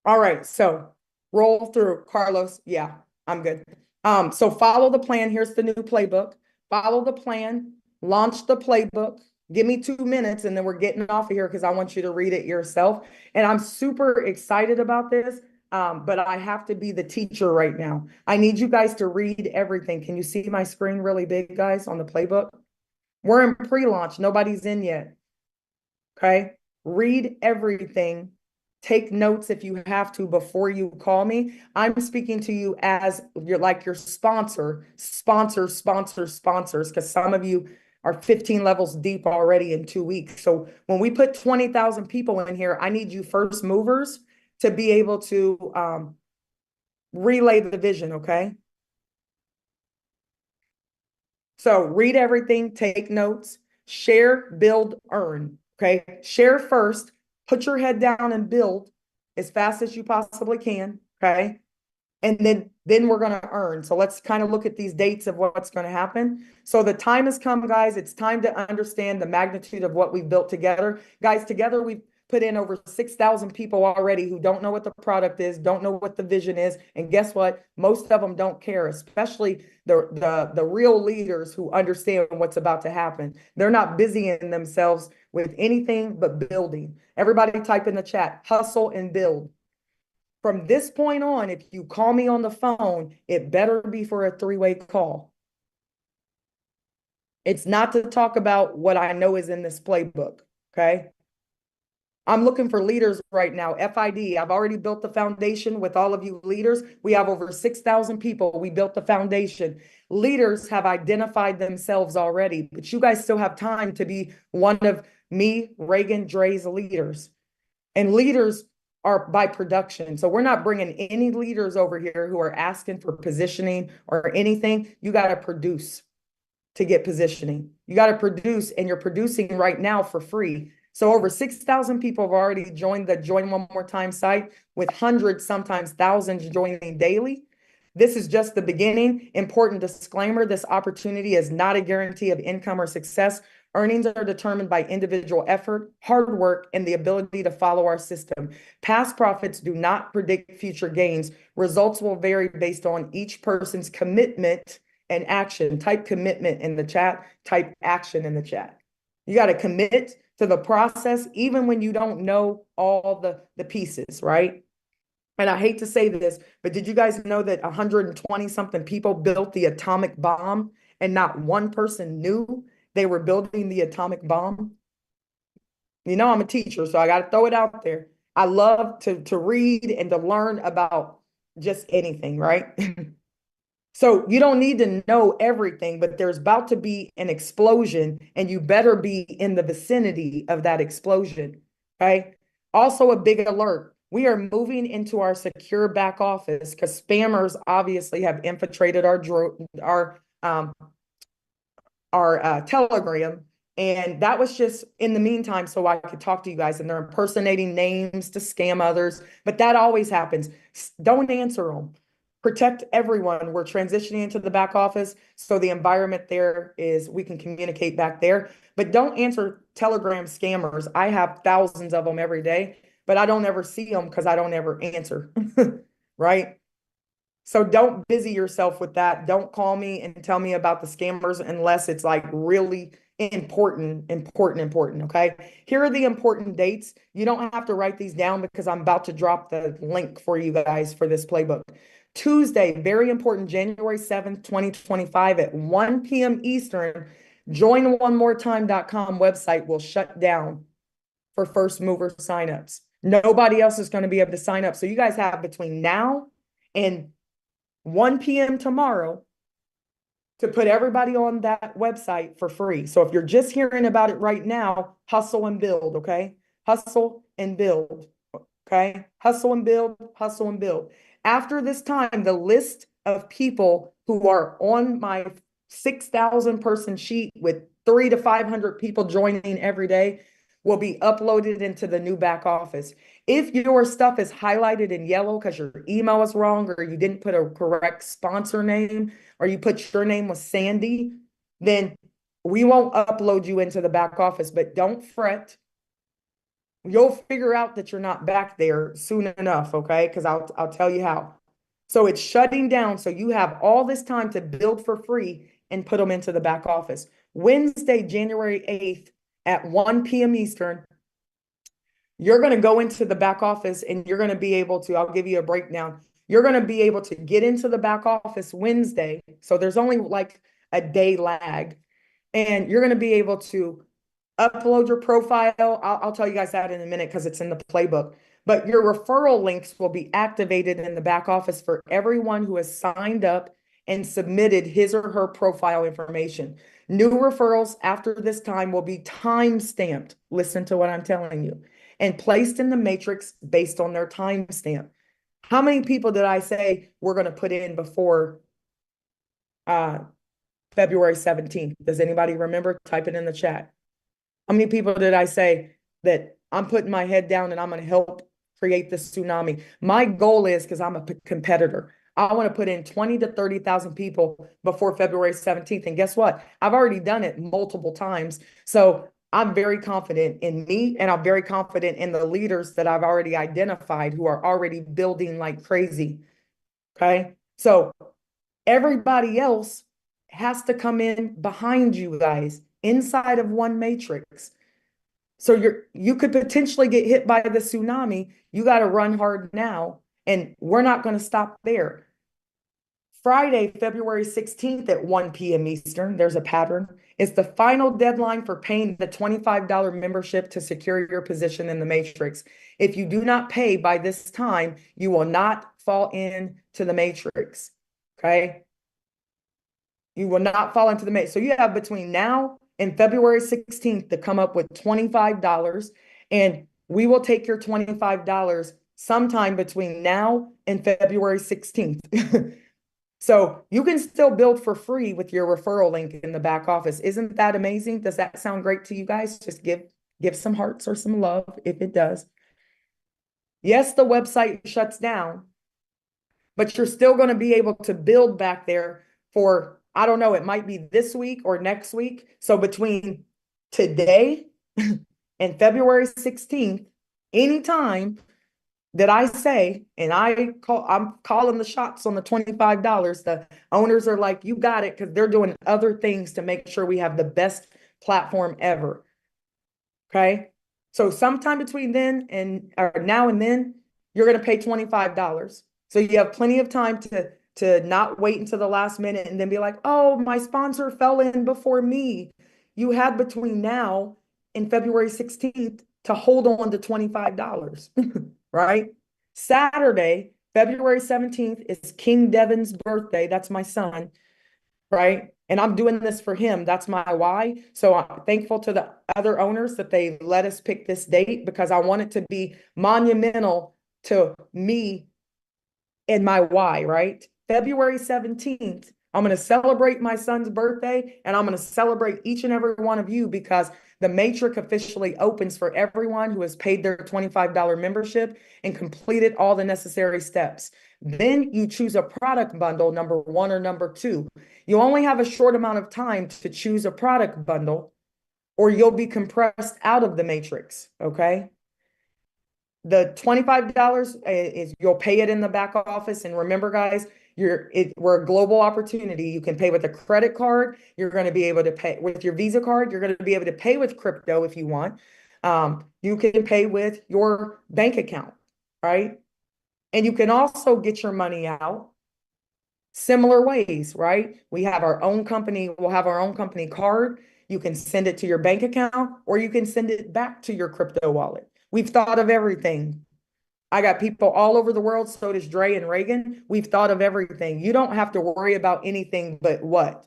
All right. So roll through, Carlos. Yeah, I'm good. So follow the plan. Here's the new playbook. Follow the plan, launch the playbook. Give me 2 minutes and then we're getting off of here because I want you to read it yourself. And I'm super excited about this, but I have to be the teacher right now. I need you guys to read everything. Can you see my screen really big, guys, on the playbook? We're in pre-launch. Nobody's in yet. Okay. Read everything. Take notes if you have to before you call me. I'm speaking to you as your sponsors, because some of you are 15 levels deep already in 2 weeks. So when we put 20,000 people in here, I need you first movers to be able to relay the vision, okay? So read everything, take notes, share, build, earn, okay? Share first, put your head down and build as fast as you possibly can, okay? And then we're going to earn. So let's kind of look at these dates of what's going to happen. So the time has come, guys. It's time to understand the magnitude of what we've built together. Guys, together we've put in over 6,000 people already who don't know what the product is, don't know what the vision is. And guess what? Most of them don't care, especially the real leaders who understand what's about to happen. They're not busying themselves with anything but building. Everybody type in the chat, hustle and build. From this point on, if you call me on the phone, it better be for a 3-way call. It's not to talk about what I know is in this playbook, okay? I'm looking for leaders right now. FID, I've already built the foundation with all of you leaders. We have over 6,000 people. We built the foundation. Leaders have identified themselves already, but you guys still have time to be one of me, Reagan, Dre's leaders. And leaders are by production. So we're not bringing any leaders over here who are asking for positioning or anything. You got to produce to get positioning. You got to produce, and you're producing right now for free. So over 6,000 people have already joined the Join One More Time site, with hundreds, sometimes thousands joining daily. This is just the beginning. Important disclaimer, this opportunity is not a guarantee of income or success. Earnings are determined by individual effort, hard work, and the ability to follow our system. Past profits do not predict future gains. Results will vary based on each person's commitment and action. Type commitment in the chat, type action in the chat. You got to commit to the process, even when you don't know all the pieces, right? And I hate to say this, but did you guys know that 120 something people built the atomic bomb and not one person knew they were building the atomic bomb. You know, I'm a teacher, so I got to throw it out there. I love to read and to learn about just anything, right? So you don't need to know everything, but there's about to be an explosion, and you better be in the vicinity of that explosion. Okay. Also, a big alert. We are moving into our secure back office because spammers obviously have infiltrated our Telegram. And that was just in the meantime, so I could talk to you guys, and they're impersonating names to scam others. But that always happens. Don't answer them. Protect everyone. We're transitioning into the back office, so the environment there is we can communicate back there. But don't answer Telegram scammers. I have thousands of them every day, but I don't ever see them because I don't ever answer. Right? So don't busy yourself with that. Don't call me and tell me about the scammers unless it's like really important. Okay. Here are the important dates. You don't have to write these down because I'm about to drop the link for you guys for this playbook. Tuesday, very important, January 7th, 2025 at 1 p.m. Eastern, joinonemore.com website will shut down for first mover signups. Nobody else is going to be able to sign up. So you guys have between now and 1 p.m. tomorrow to put everybody on that website for free. So if you're just hearing about it right now, hustle and build, okay? Hustle and build, okay? Hustle and build, hustle and build. After this time, the list of people who are on my 6,000 person sheet with 300 to 500 people joining every day will be uploaded into the new back office. If your stuff is highlighted in yellow because your email is wrong, or you didn't put a correct sponsor name, or you put your name was Sandy, then we won't upload you into the back office. But don't fret. You'll figure out that you're not back there soon enough, okay? Because I'll tell you how. So it's shutting down. So you have all this time to build for free and put them into the back office. Wednesday, January 8th at 1 p.m. Eastern, you're going to go into the back office and you're going to be able to, I'll give you a breakdown. You're going to be able to get into the back office Wednesday. So there's only like a day lag, and you're going to be able to upload your profile. I'll tell you guys that in a minute because it's in the playbook. But your referral links will be activated in the back office for everyone who has signed up and submitted his or her profile information. New referrals after this time will be time stamped. Listen to what I'm telling you. And placed in the matrix based on their timestamp. How many people did I say we're going to put in before February 17th? Does anybody remember? Type it in the chat. How many people did I say that I'm putting my head down and I'm going to help create this tsunami? My goal is, because I'm a competitor, I want to put in 20 to 30,000 people before February 17th. And guess what? I've already done it multiple times. So I'm very confident in me, and I'm very confident in the leaders that I've already identified who are already building like crazy. Okay. So everybody else has to come in behind you guys inside of one matrix. So you could potentially get hit by the tsunami. You got to run hard now, and we're not going to stop there. Friday, February 16th at 1 p.m. Eastern, there's a pattern. It's the final deadline for paying the $25 membership to secure your position in the matrix. If you do not pay by this time, you will not fall into the matrix. Okay? You will not fall into the matrix. So you have between now and February 16th to come up with $25, and we will take your $25 sometime between now and February 16th. So you can still build for free with your referral link in the back office. Isn't that amazing? Does that sound great to you guys? Just give some hearts or some love if it does. Yes, the website shuts down, but you're still going to be able to build back there for, I don't know, it might be this week or next week. So between today and February 16th, anytime that I say, and I'm calling the shots on the $25, the owners are like, you got it, because they're doing other things to make sure we have the best platform ever. Okay. So sometime between then and or now and then, you're going to pay $25. So you have plenty of time to not wait until the last minute and then be like, oh, my sponsor fell in before me. you had between now and February 16th to hold on to $25, right? Saturday, February 17th is King Devin's birthday. That's my son, right? And I'm doing this for him. That's my why. So I'm thankful to the other owners that they let us pick this date because I want it to be monumental to me and my why, right? February 17th, I'm going to celebrate my son's birthday and I'm going to celebrate each and every one of you because the Matrix officially opens for everyone who has paid their $25 membership and completed all the necessary steps. Then you choose a product bundle, number one or number two. You only have a short amount of time to choose a product bundle or you'll be compressed out of the Matrix, okay? The $25 is you'll pay it in the back office. And remember, guys, we're a global opportunity. You can pay with a credit card. You're going to be able to pay with your Visa card. You're going to be able to pay with crypto if you want. You can pay with your bank account, right? And you can also get your money out similar ways, right? We have our own company. We'll have our own company card. You can send it to your bank account or you can send it back to your crypto wallet. We've thought of everything. I got people all over the world. So does Dre and Reagan. We've thought of everything. You don't have to worry about anything but what?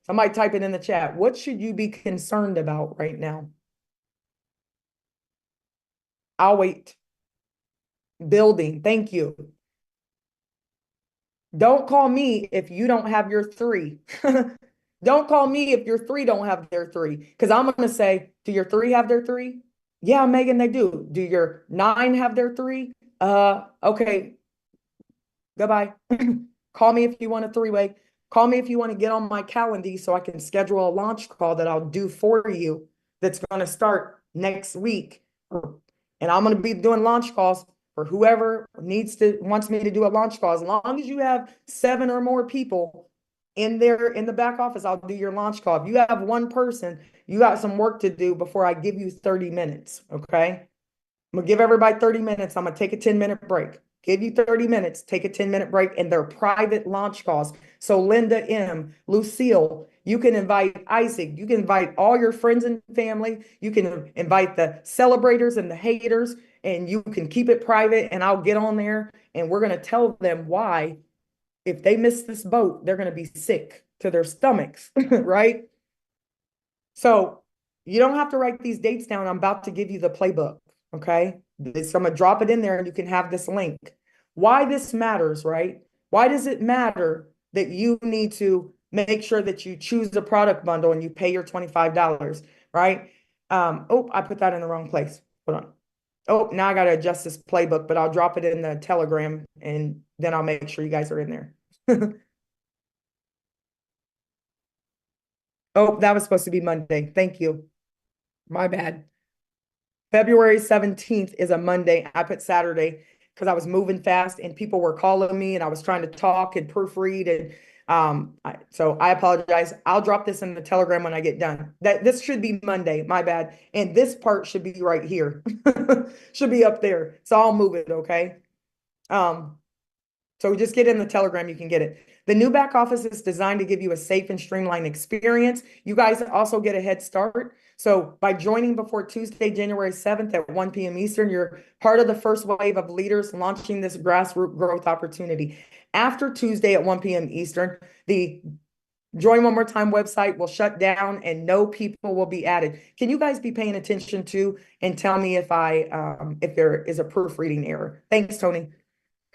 Somebody type it in the chat. What should you be concerned about right now? I'll wait. Building. Thank you. Don't call me if you don't have your three. Don't call me if your three don't have their three. Because I'm going to say, do your three have their three? Yeah, Megan, they do. Do your 9 have their 3? Okay. Goodbye. Call me if you want a 3-way. Call me if you want to get on my calendar so I can schedule a launch call that I'll do for you that's going to start next week. And I'm going to be doing launch calls for whoever wants me to do a launch call. As long as you have 7 or more people in the back office, I'll do your launch call. If you have one person, you got some work to do before I give you 30 minutes, okay? I'm gonna give everybody 30 minutes. I'm gonna take a 10-minute break. Give you 30 minutes, take a 10-minute break, and they're private launch calls. So Linda M., Lucille, you can invite Isaac. You can invite all your friends and family. You can invite the celebrators and the haters, and you can keep it private, and I'll get on there, and we're gonna tell them why if they miss this boat, they're going to be sick to their stomachs, right? So you don't have to write these dates down. I'm about to give you the playbook, okay? So I'm going to drop it in there and you can have this link. Why this matters, right? Why does it matter that you need to make sure that you choose a product bundle and you pay your $25, right? Oh, I put that in the wrong place. Hold on. Oh, now I got to adjust this playbook, but I'll drop it in the Telegram and then I'll make sure you guys are in there. Oh, that was supposed to be Monday. Thank you. My bad. February 17th is a Monday. I put Saturday because I was moving fast and people were calling me and I was trying to talk and proofread and so I apologize. I'll drop this in the Telegram when I get done. This should be Monday, my bad. And this part should be right here. Should be up there. So I'll move it, okay? So just get in the Telegram, you can get it. The new back office is designed to give you a safe and streamlined experience. You guys also get a head start. So by joining before Tuesday, January 7th at 1 p.m. Eastern, you're part of the first wave of leaders launching this grassroots growth opportunity. After Tuesday at 1 p.m. Eastern, the Join One More Time website will shut down and no people will be added. Can you guys be paying attention to and tell me if there is a proofreading error? Thanks, Tony.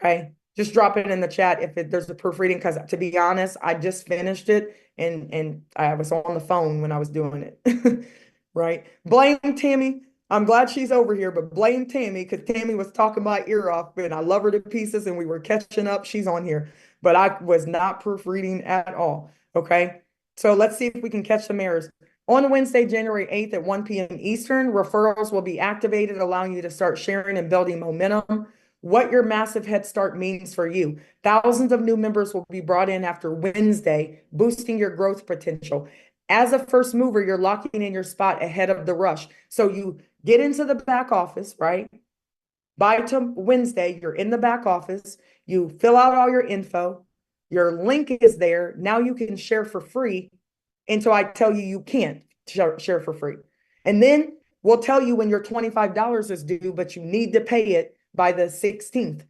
Okay. Just drop it in the chat if there's a proofreading, because to be honest, I just finished it and I was on the phone when I was doing it. Right? Blame Tammy. I'm glad she's over here, but blame Tammy because Tammy was talking my ear off and I love her to pieces and we were catching up. She's on here, but I was not proofreading at all. Okay. So let's see if we can catch some errors. On Wednesday, January 8th at 1 p.m. Eastern, referrals will be activated, allowing you to start sharing and building momentum. What your massive head start means for you. Thousands of new members will be brought in after Wednesday, boosting your growth potential. As a first mover, you're locking in your spot ahead of the rush. So you get into the back office, right? By Wednesday, you're in the back office. You fill out all your info. Your link is there. Now you can share for free until I tell you you can't. share for free. And then we'll tell you when your $25 is due, but you need to pay it by the 16th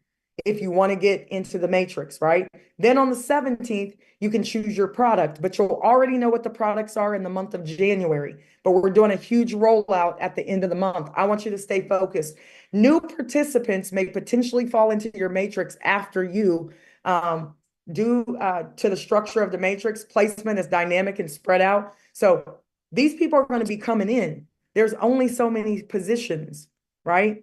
if you want to get into the matrix, right? Then on the 17th, you can choose your product, but you'll already know what the products are in the month of January. But we're doing a huge rollout at the end of the month. I want you to stay focused. New participants may potentially fall into your matrix after you due to the structure of the matrix. Placement is dynamic and spread out. So these people are going to be coming in. There's only so many positions, right?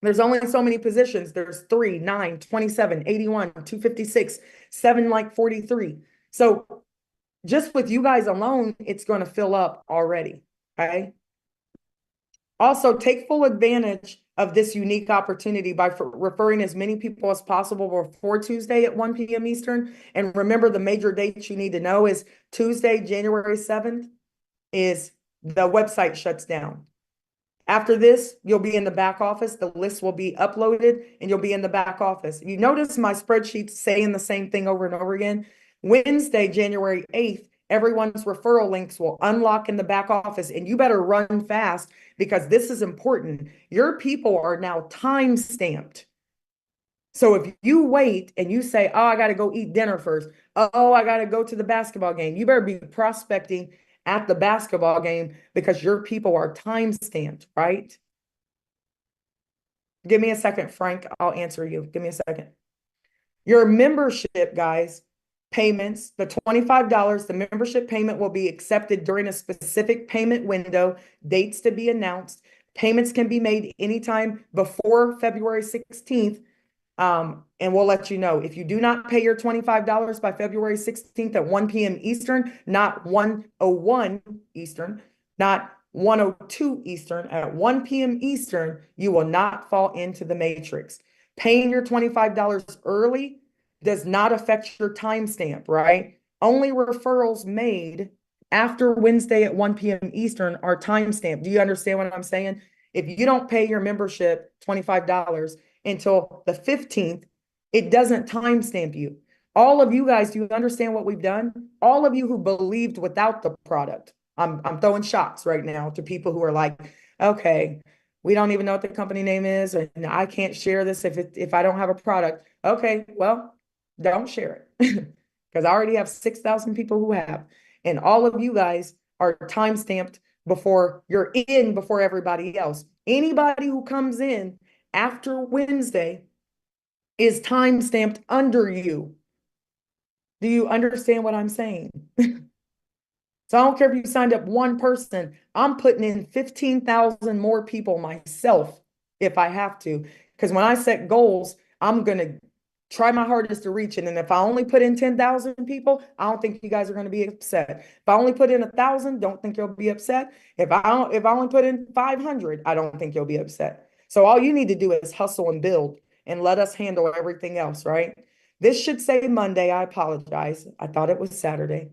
There's only so many positions. There's 3, 9, 27, 81, 256, 7 like 43. So just with you guys alone, it's going to fill up already, okay? Also, take full advantage of this unique opportunity by referring as many people as possible before Tuesday at 1 p.m. Eastern. And remember, the major dates you need to know is Tuesday, January 7th is the website shuts down. After this, you'll be in the back office. The list will be uploaded and you'll be in the back office. You notice my spreadsheets saying the same thing over and over again. Wednesday, January 8th, everyone's referral links will unlock in the back office, and you better run fast because this is important. Your people are now time stamped. So if you wait and you say, oh, I got to go eat dinner first. Oh, I got to go to the basketball game. You better be prospecting at the basketball game because your people are time stamped, right? Give me a second, Frank. I'll answer you. Give me a second. Your membership, guys, payments, the $25, the membership payment will be accepted during a specific payment window, dates to be announced. Payments can be made anytime before February 16th. And we'll let you know. If you do not pay your $25 by February 16th at 1 p.m. Eastern, not 1:01 Eastern, not 1:02 Eastern, at 1 p.m. Eastern, you will not fall into the matrix. Paying your $25 early does not affect your timestamp, right? Only referrals made after Wednesday at 1 p.m. Eastern are timestamped. Do you understand what I'm saying? If you don't pay your membership $25 until the 15th, it doesn't timestamp you. All of you guys, do you understand what we've done? All of you who believed without the product, I'm throwing shots right now to people who are like, okay, we don't even know what the company name is, and I can't share this if I don't have a product. Okay, well, don't share it because I already have 6,000 people who have, and all of you guys are time stamped before you're in before everybody else. Anybody who comes in after Wednesday is time stamped under you. Do you understand what I'm saying? So I don't care if you signed up one person, I'm putting in 15,000 more people myself if I have to. Because when I set goals, I'm going to try my hardest to reach it. And if I only put in 10,000 people, I don't think you guys are going to be upset. If I only put in 1,000, don't think you'll be upset. If I only put in 500, I don't think you'll be upset. So all you need to do is hustle and build and let us handle everything else, right? This should say Monday. I apologize. I thought it was Saturday,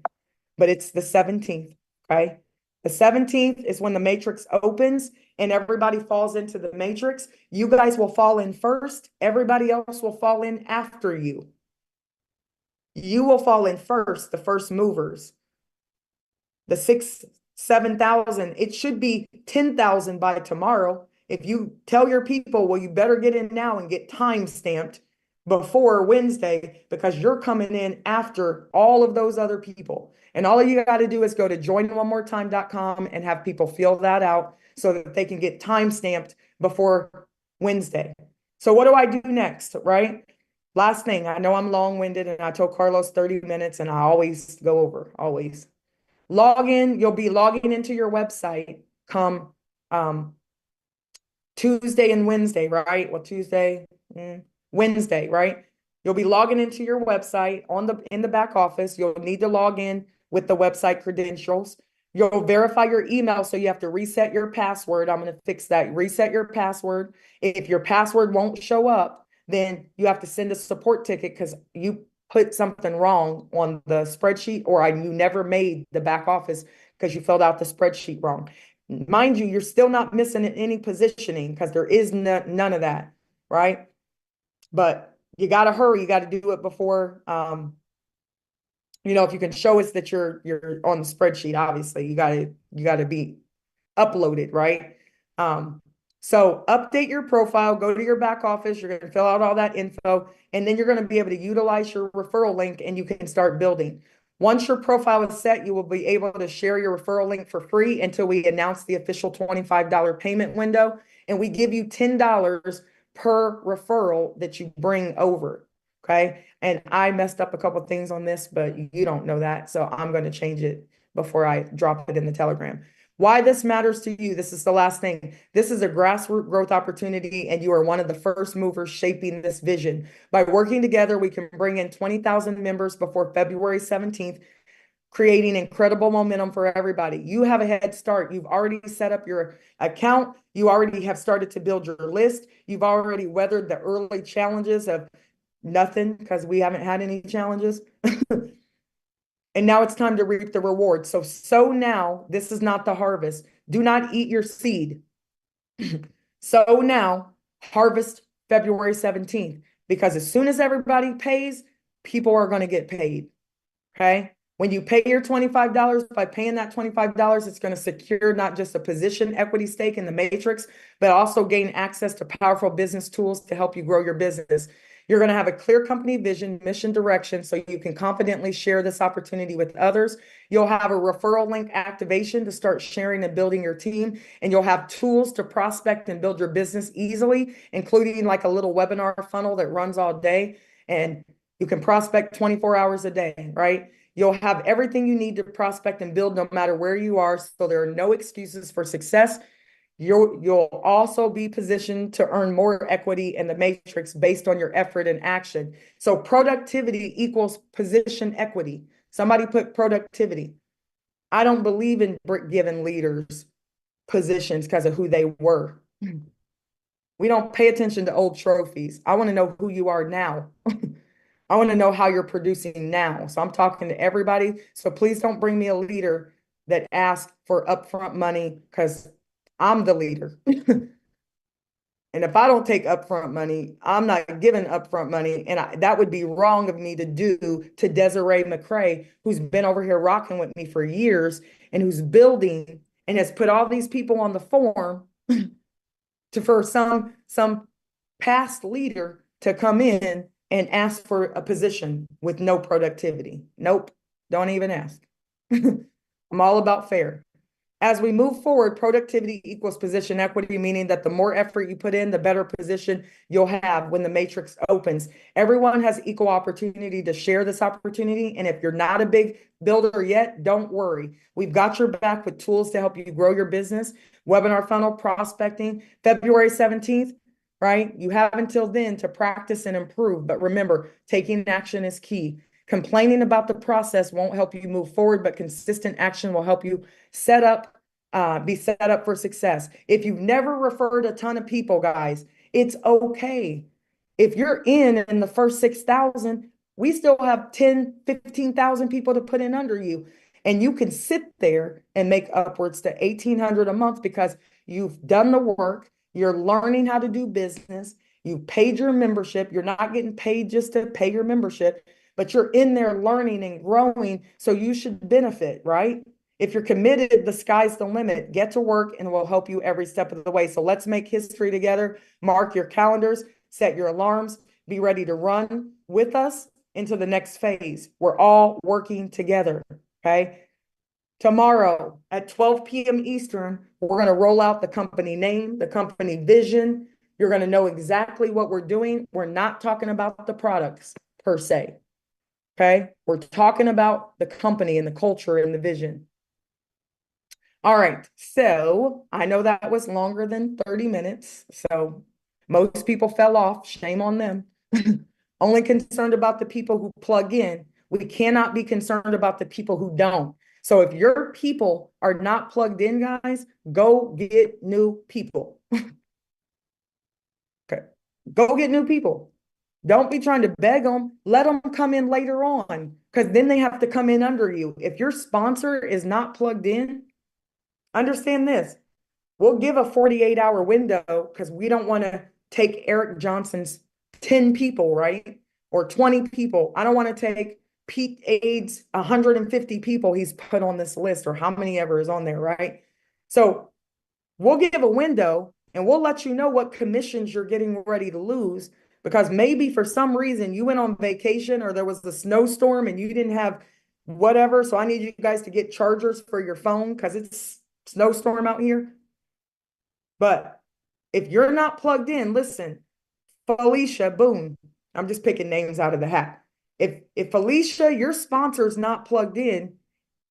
but it's the 17th, okay? The 17th is when the matrix opens and everybody falls into the matrix. You guys will fall in first. Everybody else will fall in after you. You will fall in first, the first movers. The 7,000, it should be 10,000 by tomorrow. If you tell your people, well, you better get in now and get time stamped before Wednesday because you're coming in after all of those other people. And all you got to do is go to joinonemoretime.com and have people fill that out so that they can get time stamped before Wednesday. So what do I do next, right? Last thing, I know I'm long-winded and I told Carlos 30 minutes and I always go over, always. Log in, you'll be logging into your website come Tuesday and Wednesday, right? Well, Wednesday, right? You'll be logging into your website in the back office. You'll need to log in with the website credentials. You'll verify your email, so you have to reset your password. I'm going to fix that. Reset your password. If your password won't show up, then you have to send a support ticket because you put something wrong on the spreadsheet, or you never made the back office because you filled out the spreadsheet wrong. Mind you, you're still not missing any positioning because there is none of that, right? But you got to hurry. You got to do it before if you can show us that you're on the spreadsheet, obviously you gotta be uploaded, right? So update your profile, go to your back office, you're gonna fill out all that info, and then you're gonna be able to utilize your referral link and you can start building. Once your profile is set, you will be able to share your referral link for free until we announce the official $25 payment window. And we give you $10 per referral that you bring over. Okay. And I messed up a couple of things on this, but you don't know that. So I'm going to change it before I drop it in the Telegram. Why this matters to you. This is the last thing. This is a grassroots growth opportunity, and you are one of the first movers shaping this vision. By working together, we can bring in 20,000 members before February 17th, creating incredible momentum for everybody. You have a head start. You've already set up your account. You already have started to build your list. You've already weathered the early challenges of nothing because we haven't had any challenges. And now it's time to reap the reward. So now, this is not the harvest. Do not eat your seed. So now, harvest February 17th, because as soon as everybody pays, people are going to get paid. Okay. When you pay your $25, by paying that $25, it's going to secure not just a position equity stake in the matrix, but also gain access to powerful business tools to help you grow your business. You're going to have a clear company vision, mission, direction, so you can confidently share this opportunity with others. You'll have a referral link activation to start sharing and building your team, and you'll have tools to prospect and build your business easily, including like a little webinar funnel that runs all day, and you can prospect 24 hours a day, right? You'll have everything you need to prospect and build no matter where you are, so there are no excuses for success. You'll also be positioned to earn more equity in the matrix based on your effort and action. So productivity equals position equity. Somebody put productivity. I don't believe in giving leaders positions because of who they were. We don't pay attention to old trophies. I want to know who you are now. I want to know how you're producing now. So I'm talking to everybody. So please don't bring me a leader that asks for upfront money, because I'm the leader. And if I don't take upfront money, I'm not giving upfront money. And that would be wrong of me to do to Desiree McCray, who's been over here rocking with me for years and who's building and has put all these people on the form for some past leader to come in and ask for a position with no productivity. Nope, don't even ask. I'm all about fair. As we move forward, productivity equals position equity, meaning that the more effort you put in, the better position you'll have when the matrix opens. Everyone has equal opportunity to share this opportunity. And if you're not a big builder yet, don't worry. We've got your back with tools to help you grow your business. Webinar funnel prospecting, February 17th, right? You have until then to practice and improve. But remember, taking action is key. Complaining about the process won't help you move forward, but consistent action will help you be set up for success. If you've never referred a ton of people, guys, it's okay. If you're in the first 6,000, we still have 10, 15,000 people to put in under you. And you can sit there and make upwards to 1,800 a month because you've done the work. You're learning how to do business. You paid your membership. You're not getting paid just to pay your membership, but you're in there learning and growing. So you should benefit, right? If you're committed, the sky's the limit. Get to work and we'll help you every step of the way. So let's make history together. Mark your calendars, set your alarms, be ready to run with us into the next phase. We're all working together, okay? Tomorrow at 12 p.m. Eastern, we're going to roll out the company name, the company vision. You're going to know exactly what we're doing. We're not talking about the products per se, okay? We're talking about the company and the culture and the vision. All right, so I know that was longer than 30 minutes, so most people fell off. Shame on them. Only concerned about the people who plug in. We cannot be concerned about the people who don't. So if your people are not plugged in, guys, go get new people. Okay, go get new people. Don't be trying to beg them. Let them come in later on, because then they have to come in under you. If your sponsor is not plugged in, understand this. We'll give a 48-hour window because we don't want to take Eric Johnson's 10 people, right? Or 20 people. I don't want to take Pete aids 150 people he's put on this list, or how many ever is on there, right? So we'll give a window and we'll let you know what commissions you're getting ready to lose, because maybe for some reason you went on vacation or there was a snowstorm and you didn't have whatever. So I need you guys to get chargers for your phone because it's snowstorm out here. But if you're not plugged in, listen, Felicia, boom, I'm just picking names out of the hat. If Felicia, your sponsor's not plugged in,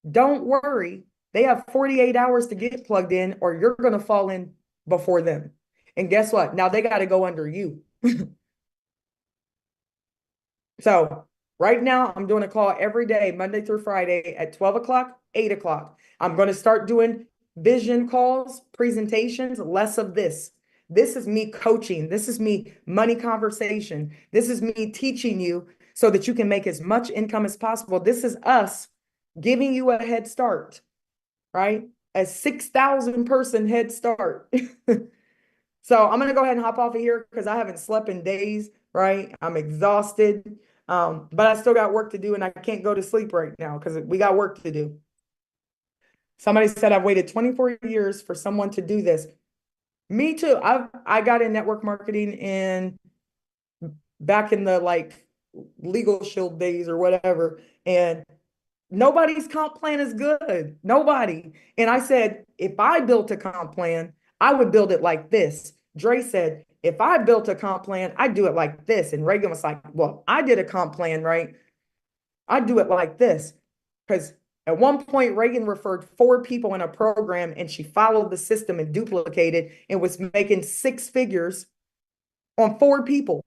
don't worry. They have 48 hours to get plugged in, or you're going to fall in before them. And guess what? Now they got to go under you. So right now I'm doing a call every day, Monday through Friday at 12 o'clock, 8 o'clock. I'm going to start doing vision calls, presentations, less of this. This is me coaching. This is me money conversation. This is me teaching you so that you can make as much income as possible. This is us giving you a head start, right? A 6,000 person head start. So I'm going to go ahead and hop off of here because I haven't slept in days, right? I'm exhausted, but I still got work to do and I can't go to sleep right now because we got work to do. Somebody said I've waited 24 years for someone to do this. Me too. I got in network marketing back in the like Legal Shield days or whatever, and nobody's comp plan is good. Nobody. And I said, if I built a comp plan, I would build it like this. Dre said, if I built a comp plan, I'd do it like this. And Reagan was like, well, I did a comp plan, right? I'd do it like this. Because at one point, Reagan referred 4 people in a program and she followed the system and duplicated and was making 6 figures on 4 people.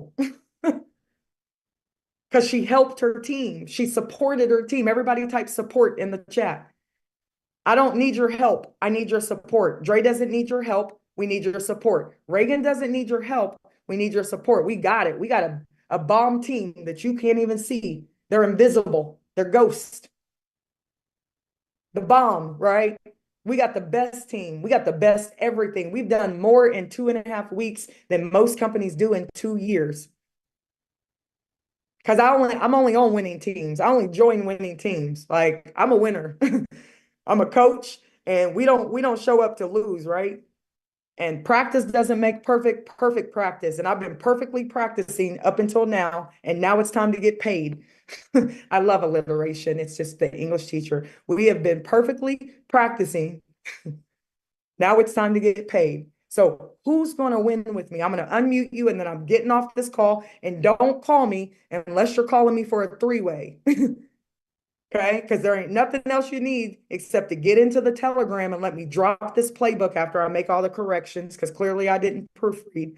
Because she helped her team. She supported her team. Everybody type support in the chat. I don't need your help. I need your support. Dre doesn't need your help. We need your support. Reagan doesn't need your help. We need your support. We got it. We got a bomb team that you can't even see. They're invisible. They're ghosts. The bomb, right? We got the best team. We got the best everything. We've done more in 2.5 weeks than most companies do in 2 years. Because I'm only on winning teams. I only join winning teams. Like, I'm a winner. I'm a coach, and we don't show up to lose, right? And practice doesn't make perfect practice. And I've been perfectly practicing up until now, and now it's time to get paid. I love alliteration. It's just the English teacher. We have been perfectly practicing. Now it's time to get paid. So who's going to win with me? I'm going to unmute you, and then I'm getting off this call. And don't call me unless you're calling me for a 3-way. Okay, because there ain't nothing else you need except to get into the Telegram and let me drop this playbook after I make all the corrections, because clearly I didn't proofread.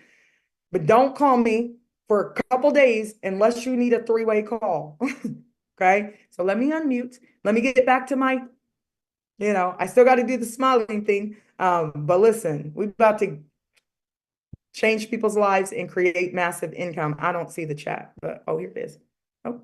But don't call me for a couple days unless you need a 3-way call. Okay, so let me unmute. Let me get back to my, I still got to do the smiling thing. But listen, we're about to change people's lives and create massive income. I don't see the chat, but oh, here it is. Oh.